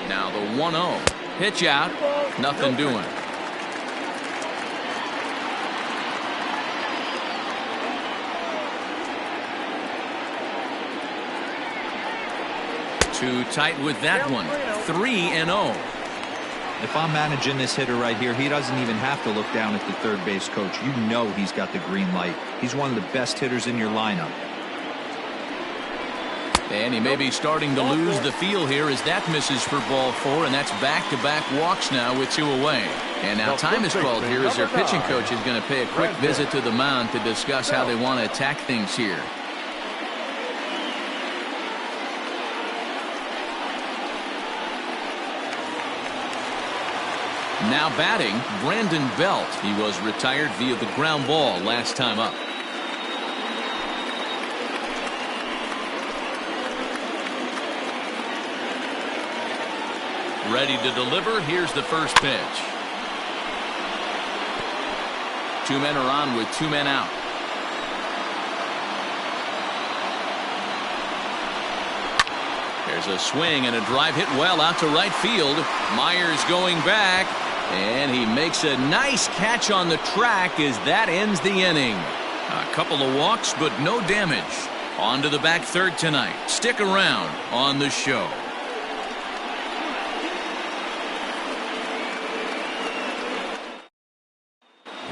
Now the 1-0. Pitch out. Nothing doing. Too tight with that one. 3-0. If I'm managing this hitter right here, he doesn't even have to look down at the third base coach. You know he's got the green light. He's one of the best hitters in your lineup. And he may be starting to lose the feel here as that misses for ball 4, and that's back-to-back walks now with 2 away. And now time is called here as their pitching coach is going to pay a quick visit to the mound to discuss how they want to attack things here. Now batting, Brandon Belt. He was retired via the ground ball last time up. Ready to deliver. Here's the first pitch. 2 men are on with 2 men out. There's a swing and a drive hit well out to right field. Myers going back. And he makes a nice catch on the track as that ends the inning. A couple of walks, but no damage. On to the back third tonight. Stick around on the show.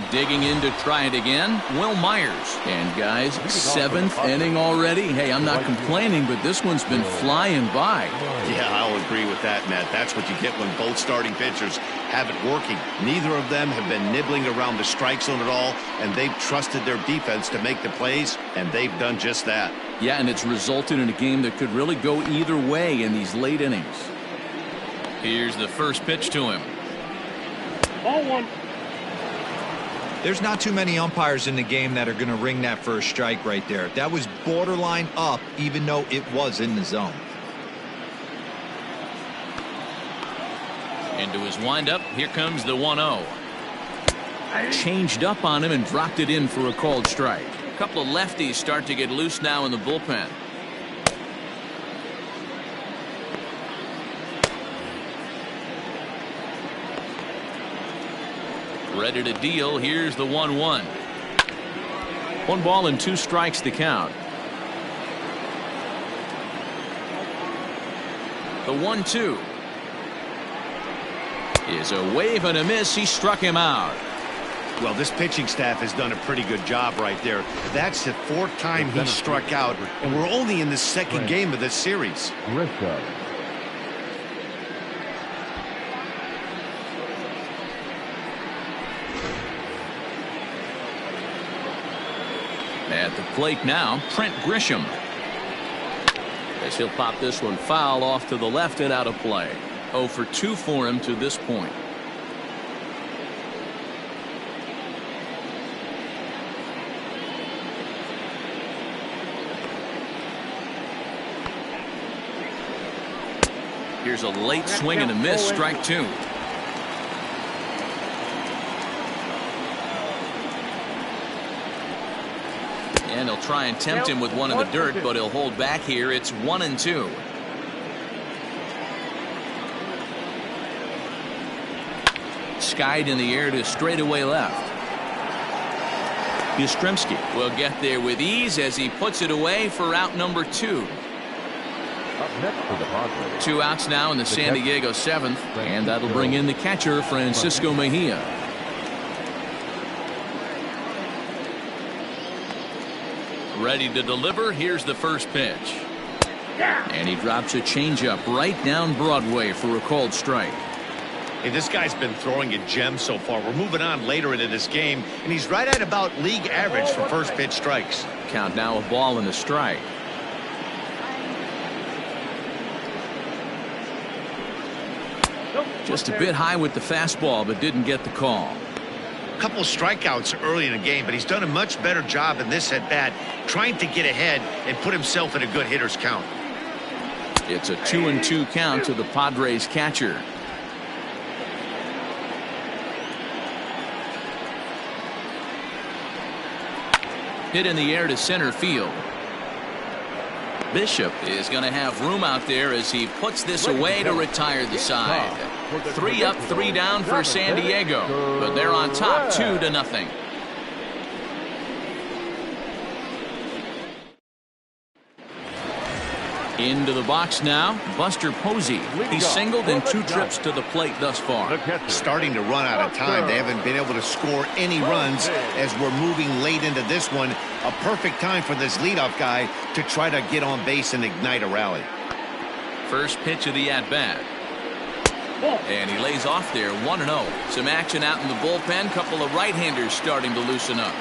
Digging in to try it again, Will Myers. And guys, 7th inning already. Hey, I'm not complaining, but this one's been flying by. Yeah, I'll agree with that, Matt. That's what you get when both starting pitchers have it working. Neither of them have been nibbling around the strike zone at all, and they've trusted their defense to make the plays, and they've done just that. Yeah, and it's resulted in a game that could really go either way in these late innings. Here's the first pitch to him. Ball 1. There's not too many umpires in the game that are going to ring that first strike right there. That was borderline up, even though it was in the zone. Into his windup. Here comes the 1-0. Changed up on him and dropped it in for a called strike. A couple of lefties start to get loose now in the bullpen. Ready to deal. Here's the 1-1. 1 ball and 2 strikes the count. The 1-2 is a wave and a miss. He struck him out. Well, this pitching staff has done a pretty good job right there. That's the 4th time he struck out, and we're only in the 2nd game of this series. At the plate now, Trent Grisham. As he'll pop this one foul off to the left and out of play. 0 for 2 for him to this point. Here's a late swing and a miss. Strike 2. And he'll try and tempt him with one in the dirt, but he'll hold back here. It's 1-2. Skied in the air to straightaway left. Yastrzemski will get there with ease as he puts it away for out number 2. Up next for the Padres. 2 outs now in the San Diego 7th, and that'll bring in the catcher, Francisco Mejia. Ready to deliver. Here's the first pitch. And he drops a changeup right down Broadway for a called strike. Hey, this guy's been throwing a gem so far. We're moving on later into this game, and he's right at about league average for first pitch strikes. Count now, a ball and a strike. Just a bit high with the fastball, but didn't get the call. A couple of strikeouts early in the game, but he's done a much better job in this at bat, trying to get ahead and put himself in a good hitter's count. It's a 2-2 count to the Padres catcher. Hit in the air to center field. Bishop is going to have room out there as he puts this away to retire the side. 3 up, 3 down for San Diego, but they're on top 2-0. Into the box now, Buster Posey. He's singled in 2 trips to the plate thus far. Starting to run out of time. They haven't been able to score any runs as we're moving late into this one. A perfect time for this leadoff guy to try to get on base and ignite a rally. First pitch of the at-bat. And he lays off there, 1-0. Some action out in the bullpen. Couple of right-handers starting to loosen up.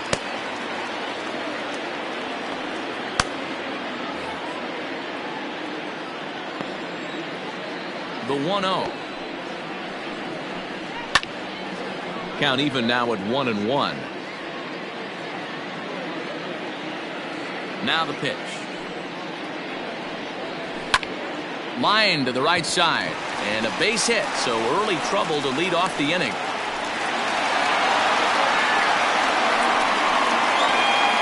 The 1-0. Count even now at 1-1. Now the pitch. Line to the right side. And a base hit, so early trouble to lead off the inning.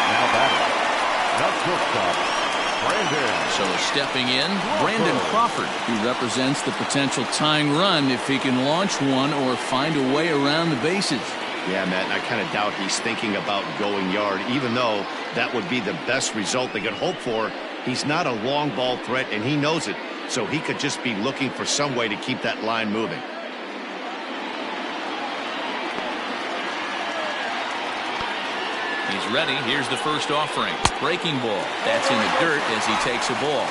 Now batting. Not shortstop, Brandon. So stepping in, Brandon Crawford, who represents the potential tying run if he can launch one or find a way around the bases. Yeah, Matt, and I kind of doubt he's thinking about going yard, even though that would be the best result they could hope for. He's not a long ball threat, and he knows it. So he could just be looking for some way to keep that line moving. He's ready. Here's the first offering. Breaking ball. That's in the dirt as he takes a ball.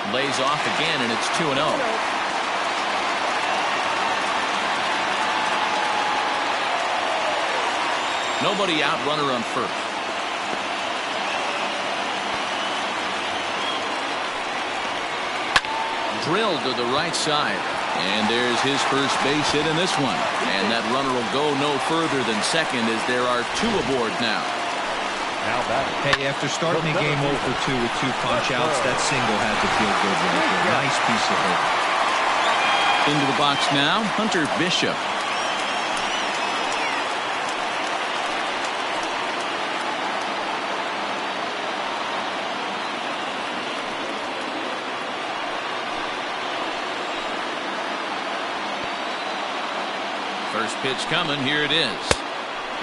Lays off again, and it's 2-0. Nobody out, runner on first. Drilled to the right side. And there's his first base hit in this one. And that runner will go no further than second as there are 2 aboard now. Now batting. Hey, after starting the game 0 for 2 with 2 punch-outs, that single had to feel good right there. Nice piece of hit. Into the box now, Hunter Bishop. First pitch coming. Here it is.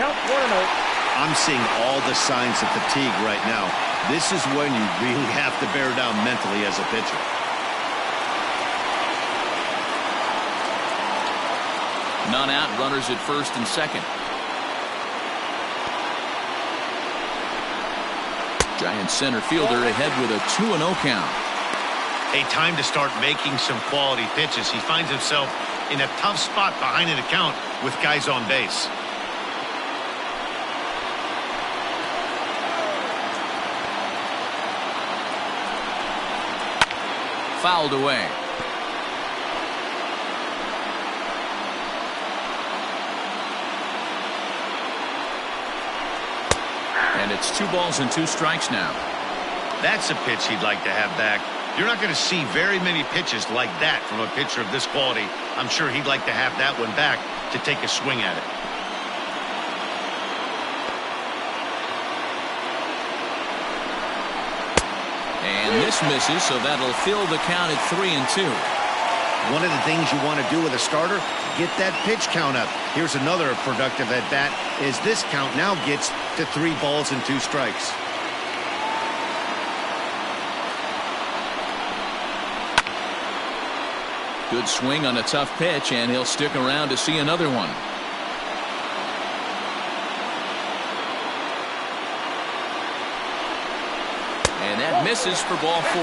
Count 1-0. I'm seeing all the signs of fatigue right now. This is when you really have to bear down mentally as a pitcher. None out, runners at first and second. Giant center fielder ahead with a 2-0 count. A time to start making some quality pitches. He finds himself in a tough spot behind an account with guys on base. Fouled away. And it's 2 balls and 2 strikes now. That's a pitch he'd like to have back. You're not going to see very many pitches like that from a pitcher of this quality. I'm sure he'd like to have that one back to take a swing at it. And this misses, so that'll fill the count at 3-2. One of the things you want to do with a starter, get that pitch count up. Here's another productive at bat as this count now gets to 3 balls and 2 strikes. Good swing on a tough pitch, and he'll stick around to see another one. And that misses for ball 4.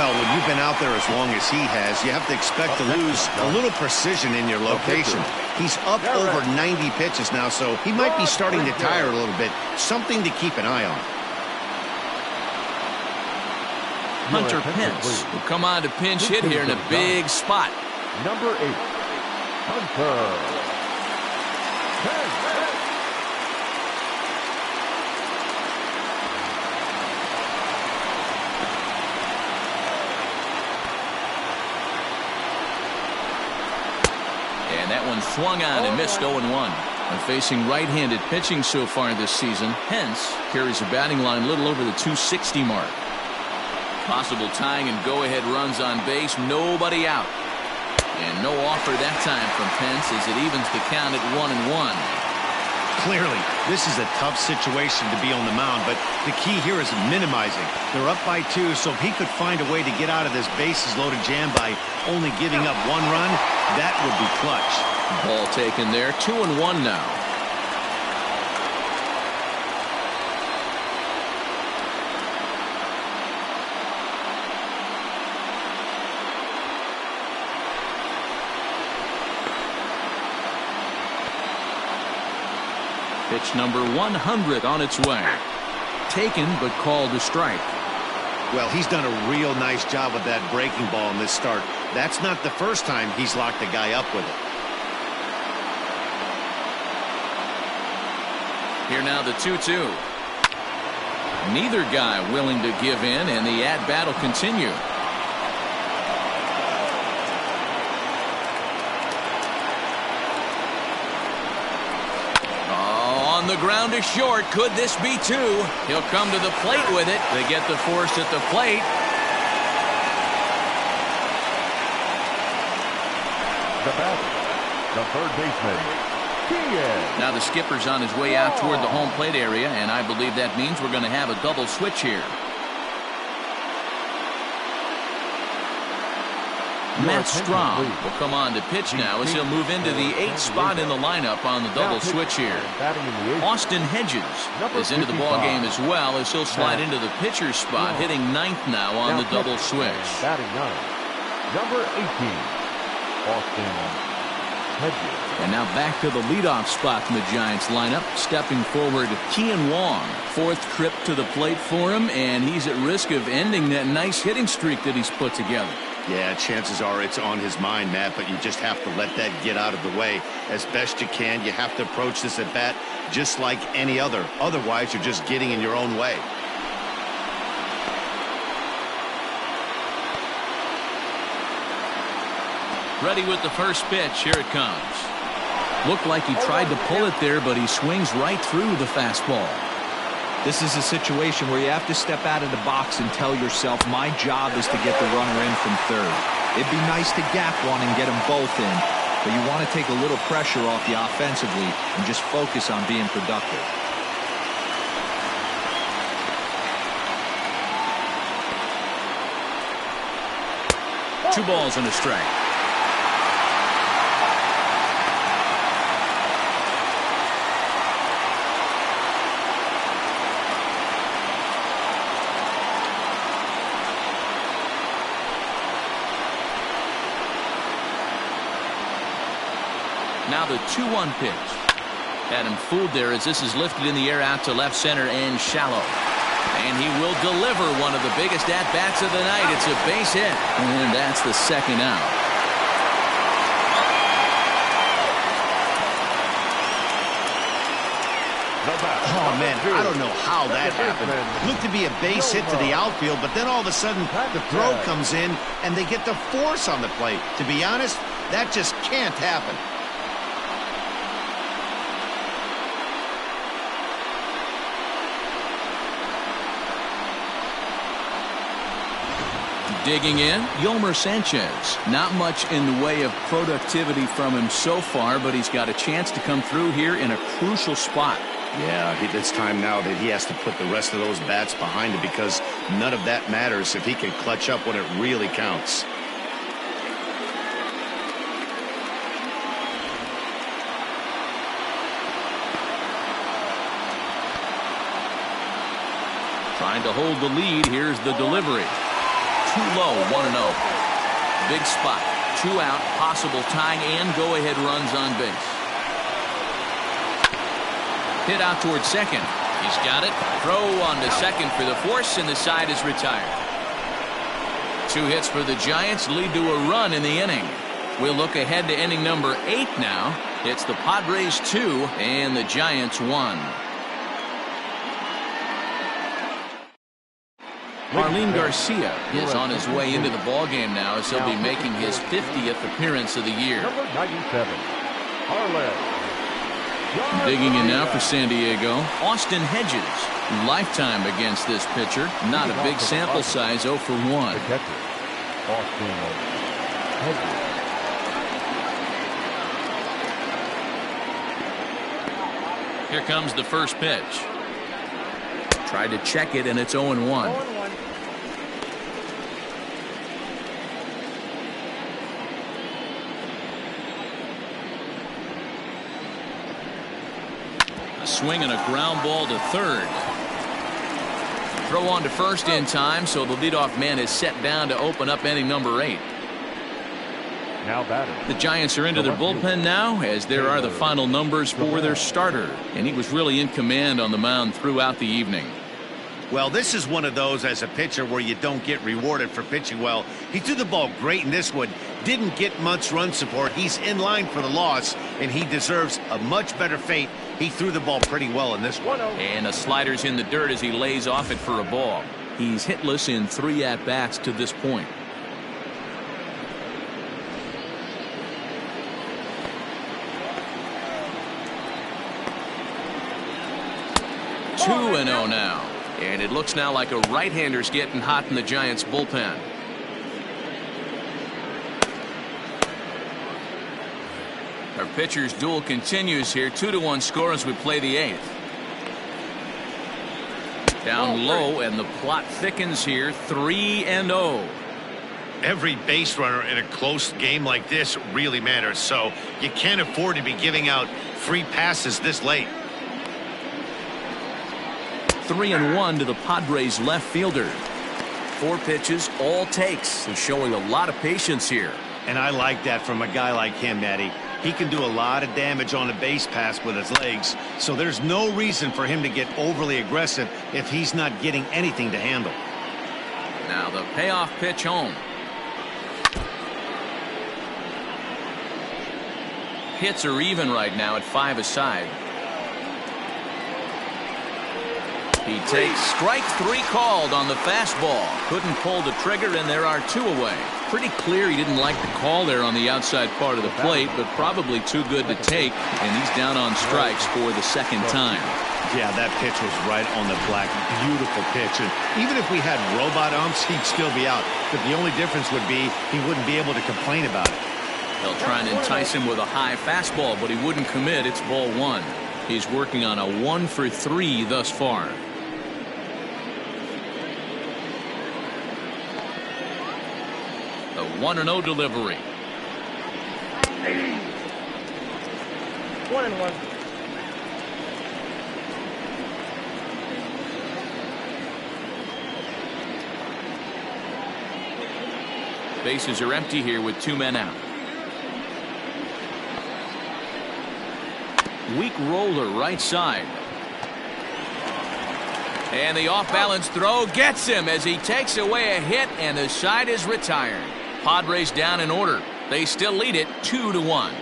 Well, when you've been out there as long as he has, you have to expect to lose a little precision in your location. He's up over 90 pitches now, so he might be starting to tire a little bit. Something to keep an eye on. Hunter Pence will come on to pinch hit here in a big spot. Number 8, Hunter Pence. And that one swung on and missed 0-1. And facing right-handed pitching so far this season, Pence carries a batting line a little over the 260 mark. Possible tying and go-ahead runs on base, nobody out. And no offer that time from Pence as it evens the count at 1-1. Clearly, this is a tough situation to be on the mound, but the key here is minimizing. They're up by 2, so if he could find a way to get out of this bases-loaded jam by only giving up 1 run, that would be clutch. Ball taken there, 2-1 now. Pitch number 100 on its way. Taken, but called a strike. Well, he's done a real nice job with that breaking ball in this start. That's not the first time he's locked a guy up with it. Here now the 2-2. Neither guy willing to give in, and the at-bat will continue. On the ground to short. Could this be 2? He'll come to the plate with it. They get the force at the plate. The batter, the third baseman, now the skipper's on his way out toward the home plate area, and I believe that means we're going to have a double switch here. Matt Strom will come on to pitch now as he'll move into the 8th spot in the lineup on the double switch here. Austin Hedges is into the ball game as well as he'll slide into the pitcher's spot, hitting 9th now on the double switch. Batting 9, number 18, Austin Hedges. And now back to the leadoff spot in the Giants lineup. Stepping forward, Kian Wong. 4th trip to the plate for him, and he's at risk of ending that nice hitting streak that he's put together. Yeah, chances are it's on his mind, Matt, but you just have to let that get out of the way as best you can. You have to approach this at bat just like any other. Otherwise, you're just getting in your own way. Ready with the first pitch. Here it comes. Looked like he tried to pull it there, but he swings right through the fastball. This is a situation where you have to step out of the box and tell yourself, my job is to get the runner in from third. It'd be nice to gap one and get them both in, but you want to take a little pressure off you offensively and just focus on being productive. Two balls and a strike. Now the 2-1 pitch. Had him fooled there as this is lifted in the air out to left center and shallow. And he will deliver one of the biggest at-bats of the night. It's a base hit. And that's the second out. Oh, man, I don't know how that happened. Looked to be a base hit to the outfield, but then all of a sudden the throw comes in and they get the force on the plate. To be honest, that just can't happen. Digging in, Yolmer Sanchez. Not much in the way of productivity from him so far, but he's got a chance to come through here in a crucial spot. Yeah, it's time now that he has to put the rest of those bats behind him because none of that matters if he can clutch up when it really counts. Trying to hold the lead. Here's the delivery. Too low, 1-0. Big spot. 2 out, possible tying and go-ahead runs on base. Hit out towards second. He's got it. Throw on to second for the force, and the side is retired. 2 hits for the Giants lead to a run in the inning. We'll look ahead to inning number 8 now. It's the Padres 2 and the Giants 1. Marlene Garcia is on his way into the ballgame now as he'll be making his 50th appearance of the year. Number 97, Digging in now for San Diego, Austin Hedges. Lifetime against this pitcher. Not a big sample size, 0 for 1. The catcher, Austin Hedges. Here comes the first pitch. Tried to check it, and it's 0-1. A swing and a ground ball to third. Throw on to first in time, so the leadoff man is set down to open up inning number 8. Now batting. The Giants are into their bullpen now, as there are the final numbers for their starter, and he was really in command on the mound throughout the evening. Well, this is one of those as a pitcher where you don't get rewarded for pitching well. He threw the ball great in this one, didn't get much run support. He's in line for the loss, and he deserves a much better fate. He threw the ball pretty well in this one. And a slider's in the dirt as he lays off it for a ball. He's hitless in 3 at-bats to this point. 2-0 now. And it looks now like a right-hander's getting hot in the Giants bullpen. Our pitcher's duel continues here. 2-1 score as we play the 8th. Down low, and the plot thickens here. 3-0. Every base runner in a close game like this really matters, so you can't afford to be giving out free passes this late. 3-1 to the Padres left fielder. 4 pitches, all takes. He's showing a lot of patience here. And I like that from a guy like him, Matty. He can do a lot of damage on a base pass with his legs, so there's no reason for him to get overly aggressive if he's not getting anything to handle. Now the payoff pitch home. Hits are even right now at 5 aside. He takes strike 3 called on the fastball. Couldn't pull the trigger, and there are 2 away. Pretty clear he didn't like the call there on the outside part of the plate, but probably too good to take, and he's down on strikes for the second time. Yeah, that pitch was right on the black. Beautiful pitch. And even if we had robot umps, he'd still be out. But the only difference would be he wouldn't be able to complain about it. They'll try and entice him with a high fastball, but he wouldn't commit. It's ball one. He's working on a 1-for-3 thus far. The 1-0 delivery. 1-1. Bases are empty here with 2 men out. Weak roller right side. And the off-balance throw gets him as he takes away a hit, and the side is retired. Padres down in order. They still lead it 2-1.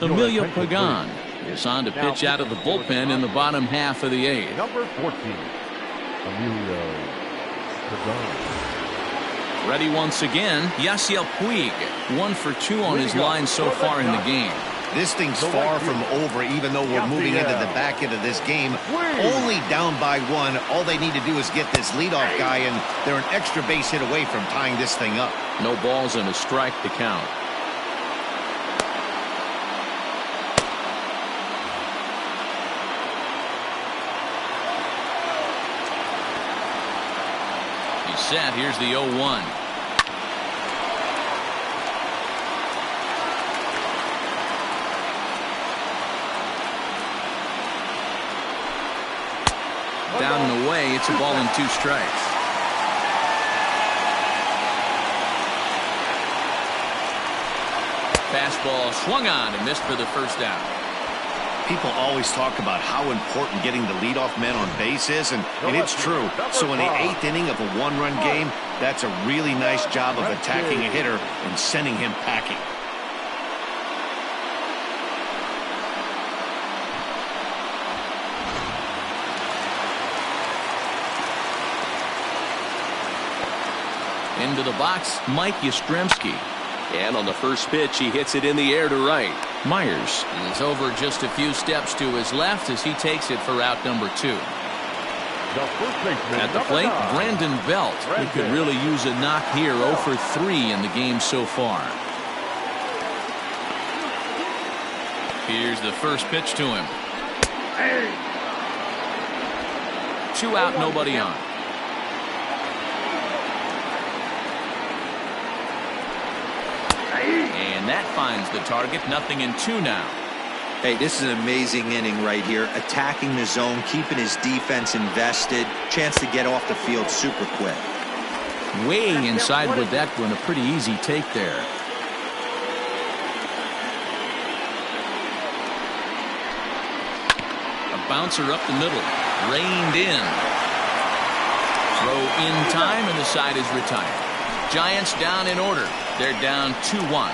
Emilio Pagan is on to pitch out of the bullpen in the bottom half of the 8th. Number 14, Emilio Pagan. Ready once again, Yasiel Puig. 1 for 2 on his line so far in the game. This thing's far from over, even though we're moving into the back end of this game. Only down by 1. All they need to do is get this leadoff guy, and they're an extra base hit away from tying this thing up. No balls and a strike to count. He's set. Here's the 0-1. Down and away. It's a ball and 2 strikes. Fastball swung on and missed for the first out. People always talk about how important getting the leadoff man on base is, and it's true. So in the 8th inning of a 1-run game, that's a really nice job of attacking a hitter and sending him packing. Into the box, Mike Yastrzemski. And on the first pitch, he hits it in the air to right. Myers is over just a few steps to his left as he takes it for out number 2. At the plate, Brandon Belt, who could really use a knock here. 0 for 3 in the game so far. Here's the first pitch to him. 2 out, nobody on. And that finds the target. 0-2 now. Hey, this is an amazing inning right here. Attacking the zone, keeping his defense invested. Chance to get off the field super quick. Way inside with that one. A pretty easy take there. A bouncer up the middle. Reined in. Throw in time, and the side is retired. Giants down in order. They're down 2-1.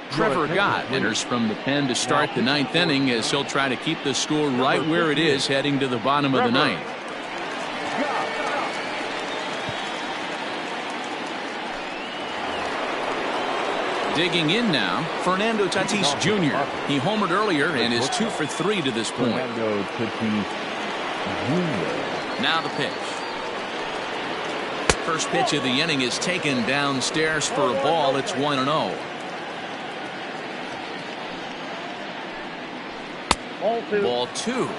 Trevor Gott enters from the pen to start the 9th inning as he'll try to keep the score right where it is heading to the bottom of the 9th. Digging in now, Fernando Tatis Jr. He homered earlier and is 2 for 3 to this point. Now the pitch. First pitch of the inning is taken downstairs for a ball. It's 1-0. Ball 2.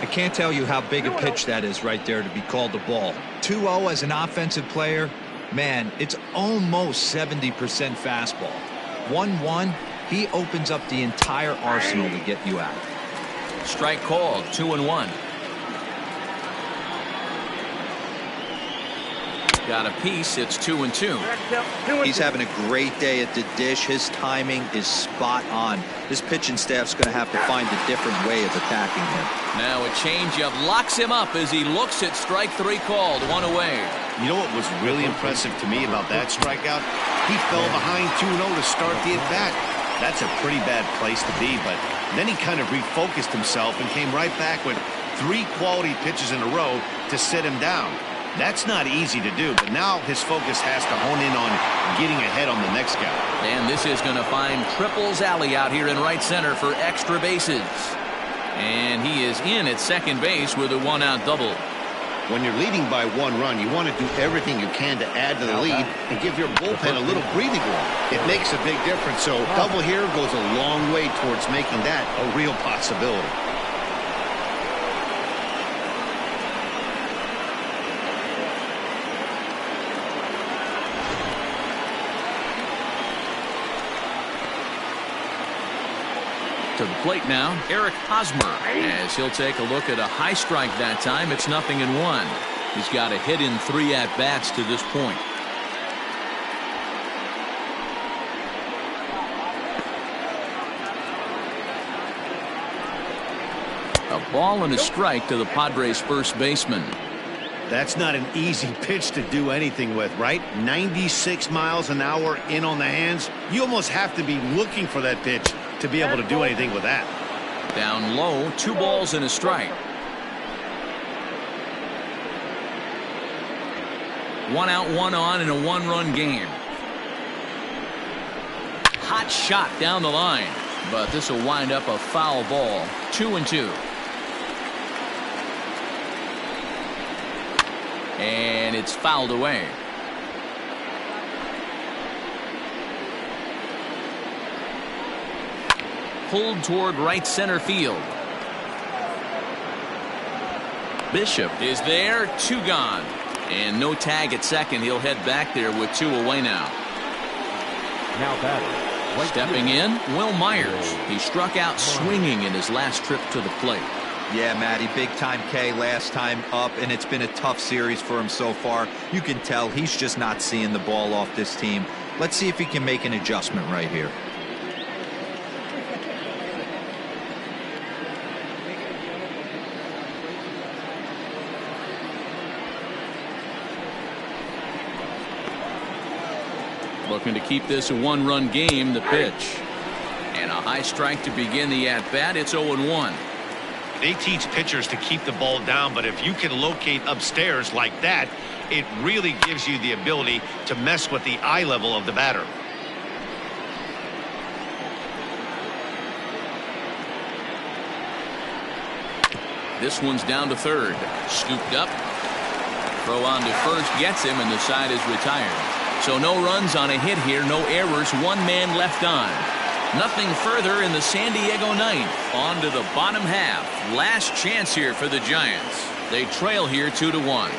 I can't tell you how big a pitch that is right there to be called a ball. 2-0 as an offensive player, man, it's almost 70% fastball. 1-1, he opens up the entire arsenal to get you out. Strike called, 2-1. Got a piece, it's 2-2. He's having a great day at the dish. His timing is spot on. This pitching staff's going to have to find a different way of attacking him. Now a changeup locks him up as he looks at strike 3 called, 1 away. You know what was really impressive to me about that strikeout? He fell behind 2-0 to start the at-bat. That's a pretty bad place to be, but then he kind of refocused himself and came right back with 3 quality pitches in a row to sit him down. That's not easy to do, but now his focus has to hone in on getting ahead on the next guy. And this is going to find Triples Alley out here in right center for extra bases. And he is in at second base with a 1-out double. When you're leading by 1 run, you want to do everything you can to add to the lead and give your bullpen a little breathing room. It makes a big difference, so double here goes a long way towards making that a real possibility. To the plate now, Eric Hosmer, as he'll take a look at a high strike that time. It's 0-1. He's got a hit in 3 at-bats to this point. A ball and a strike to the Padres' first baseman. That's not an easy pitch to do anything with, right? 96 miles an hour in on the hands. You almost have to be looking for that pitch to be able to do anything with that. Down low, 2 balls and a strike. 1 out, 1 on in a 1-run game. Hot shot down the line, but this will wind up a foul ball. 2-2. And it's fouled away. Pulled toward right center field. Bishop is there, 2 gone. And no tag at second. He'll head back there with 2 away now. Now batting. Stepping in, Will Myers. He struck out swinging in his last trip to the plate. Yeah, Matty, big time K last time up, and it's been a tough series for him so far. You can tell he's just not seeing the ball off this team. Let's see if he can make an adjustment right here. Looking to keep this a 1-run game. The pitch. And a high strike to begin the at-bat. It's 0-1. They teach pitchers to keep the ball down, but if you can locate upstairs like that, it really gives you the ability to mess with the eye level of the batter. This one's down to third. Scooped up. Throw on to first gets him, and the side is retired. So no runs on a hit here, no errors, 1 man left on. Nothing further in the San Diego ninth. On to the bottom half. Last chance here for the Giants. They trail here 2-1.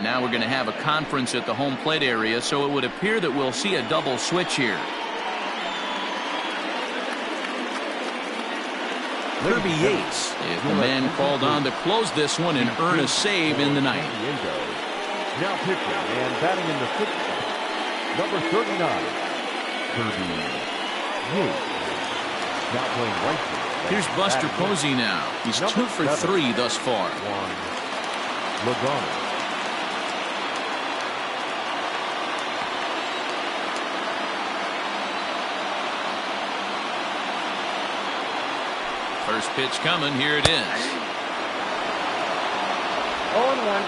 Now we're going to have a conference at the home plate area, so it would appear that we'll see a double switch here. Kirby Yates is the man called on to close this one and earn a save in the ninth. Now pitching and batting in the 6th, number 39, Kirby Yates. Now playing right field. Here's Buster Posey now. He's 2 for 3 thus far. Logano. First pitch coming. Here it is. 0-1.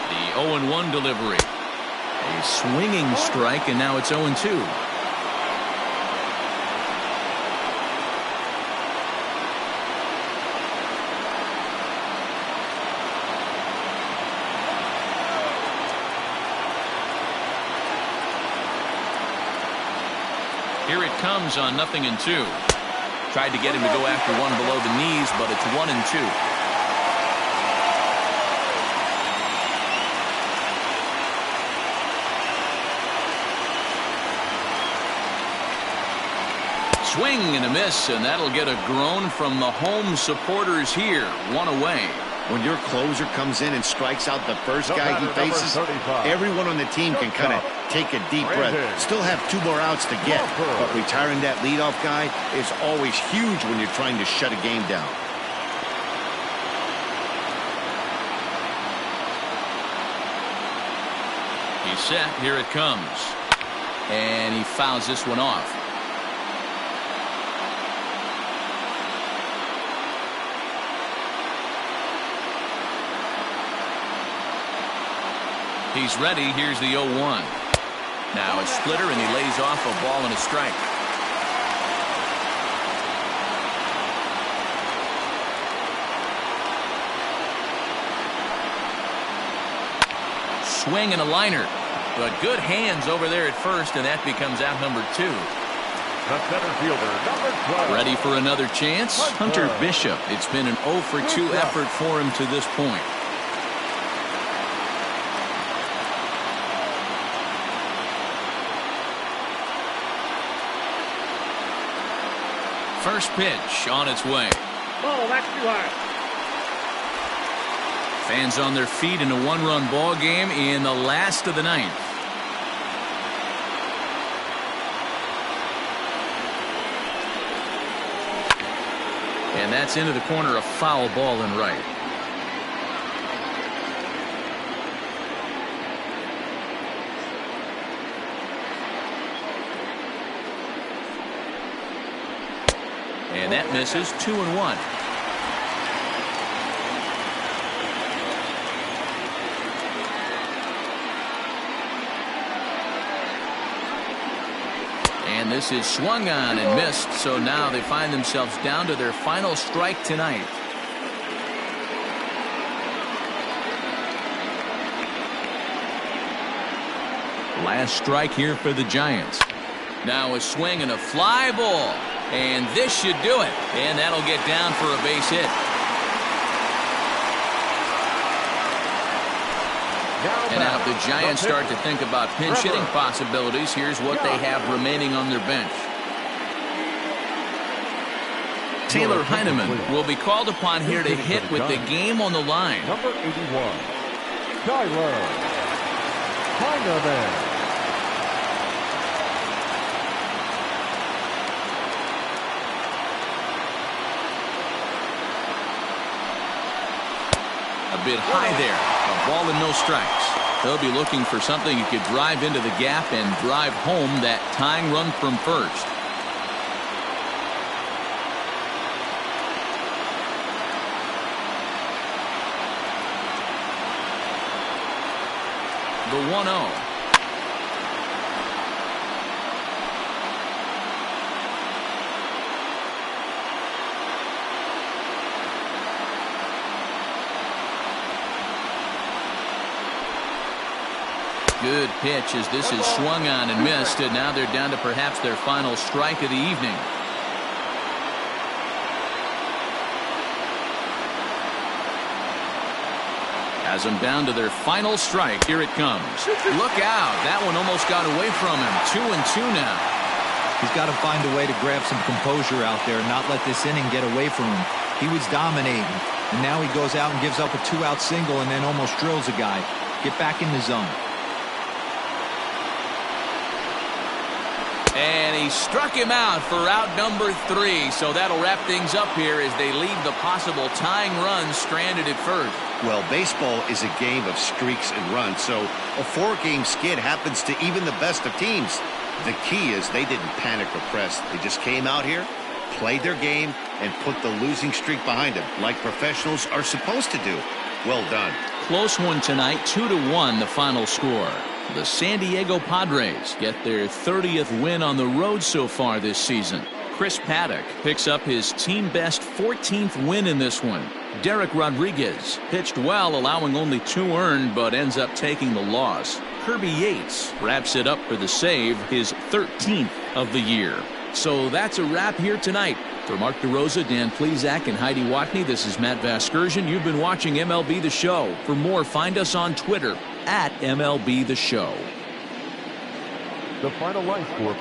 The 0-1 delivery. A swinging strike, and now it's 0-2. Here it comes on 0-2. Tried to get him to go after one below the knees, but it's 1-2. Swing and a miss, and that'll get a groan from the home supporters here. 1 away. When your closer comes in and strikes out the first guy he faces, everyone on the team can kind of take a deep breath. Still have 2 more outs to get, but retiring that leadoff guy is always huge when you're trying to shut a game down. He's set. Here it comes. And he fouls this one off. He's ready. Here's the 0-1. Now a splitter, and he lays off a ball and a strike. Swing and a liner. But good hands over there at first, and that becomes out number 2. The center fielder, number 12. Ready for another chance? Hunter Bishop. It's been an 0 for 2 effort for him to this point. First pitch on its way. Ball, that's too high. Fans on their feet in a 1-run ball game in the last of the 9th. And that's into the corner, a foul ball and right. And that misses. 2-1. And this is swung on and missed, so now they find themselves down to their final strike tonight. Last strike here for the Giants. Now a swing and a fly ball. And this should do it. And that'll get down for a base hit. And now if the Giants start to think about pinch hitting possibilities, here's what they have remaining on their bench. Taylor Heineman will be called upon here to hit with the game on the line. Number 81, Taylor Heineman. A bit high there. A ball and no strikes. They'll be looking for something you could drive into the gap and drive home that tying run from first. The 1-0. Good pitch as this is swung on and missed, and now they're down to perhaps their final strike of the evening. Has them down to their final strike. Here it comes. Look out. That one almost got away from him. 2-2 now. He's got to find a way to grab some composure out there and not let this inning get away from him. He was dominating, and now he goes out and gives up a 2-out single and then almost drills a guy. Get back in the zone. And he struck him out for out number 3. So that'll wrap things up here as they leave the possible tying run stranded at first. Well, baseball is a game of streaks and runs, so a 4-game skid happens to even the best of teams. The key is they didn't panic or press. They just came out here, played their game, and put the losing streak behind them, like professionals are supposed to do. Well done. Close one tonight, 2-1 the final score. The San Diego Padres get their 30th win on the road so far this season. Chris Paddock picks up his team best 14th win in this one. Derek Rodriguez pitched well, allowing only 2 earned, but ends up taking the loss. Kirby Yates wraps it up for the save, his 13th of the year. So that's a wrap here tonight. For Mark DeRosa, Dan Plesac, and Heidi Watney, this is Matt Vasgersian. You've been watching MLB The Show. For more, find us on Twitter @MLB The Show. The final line score.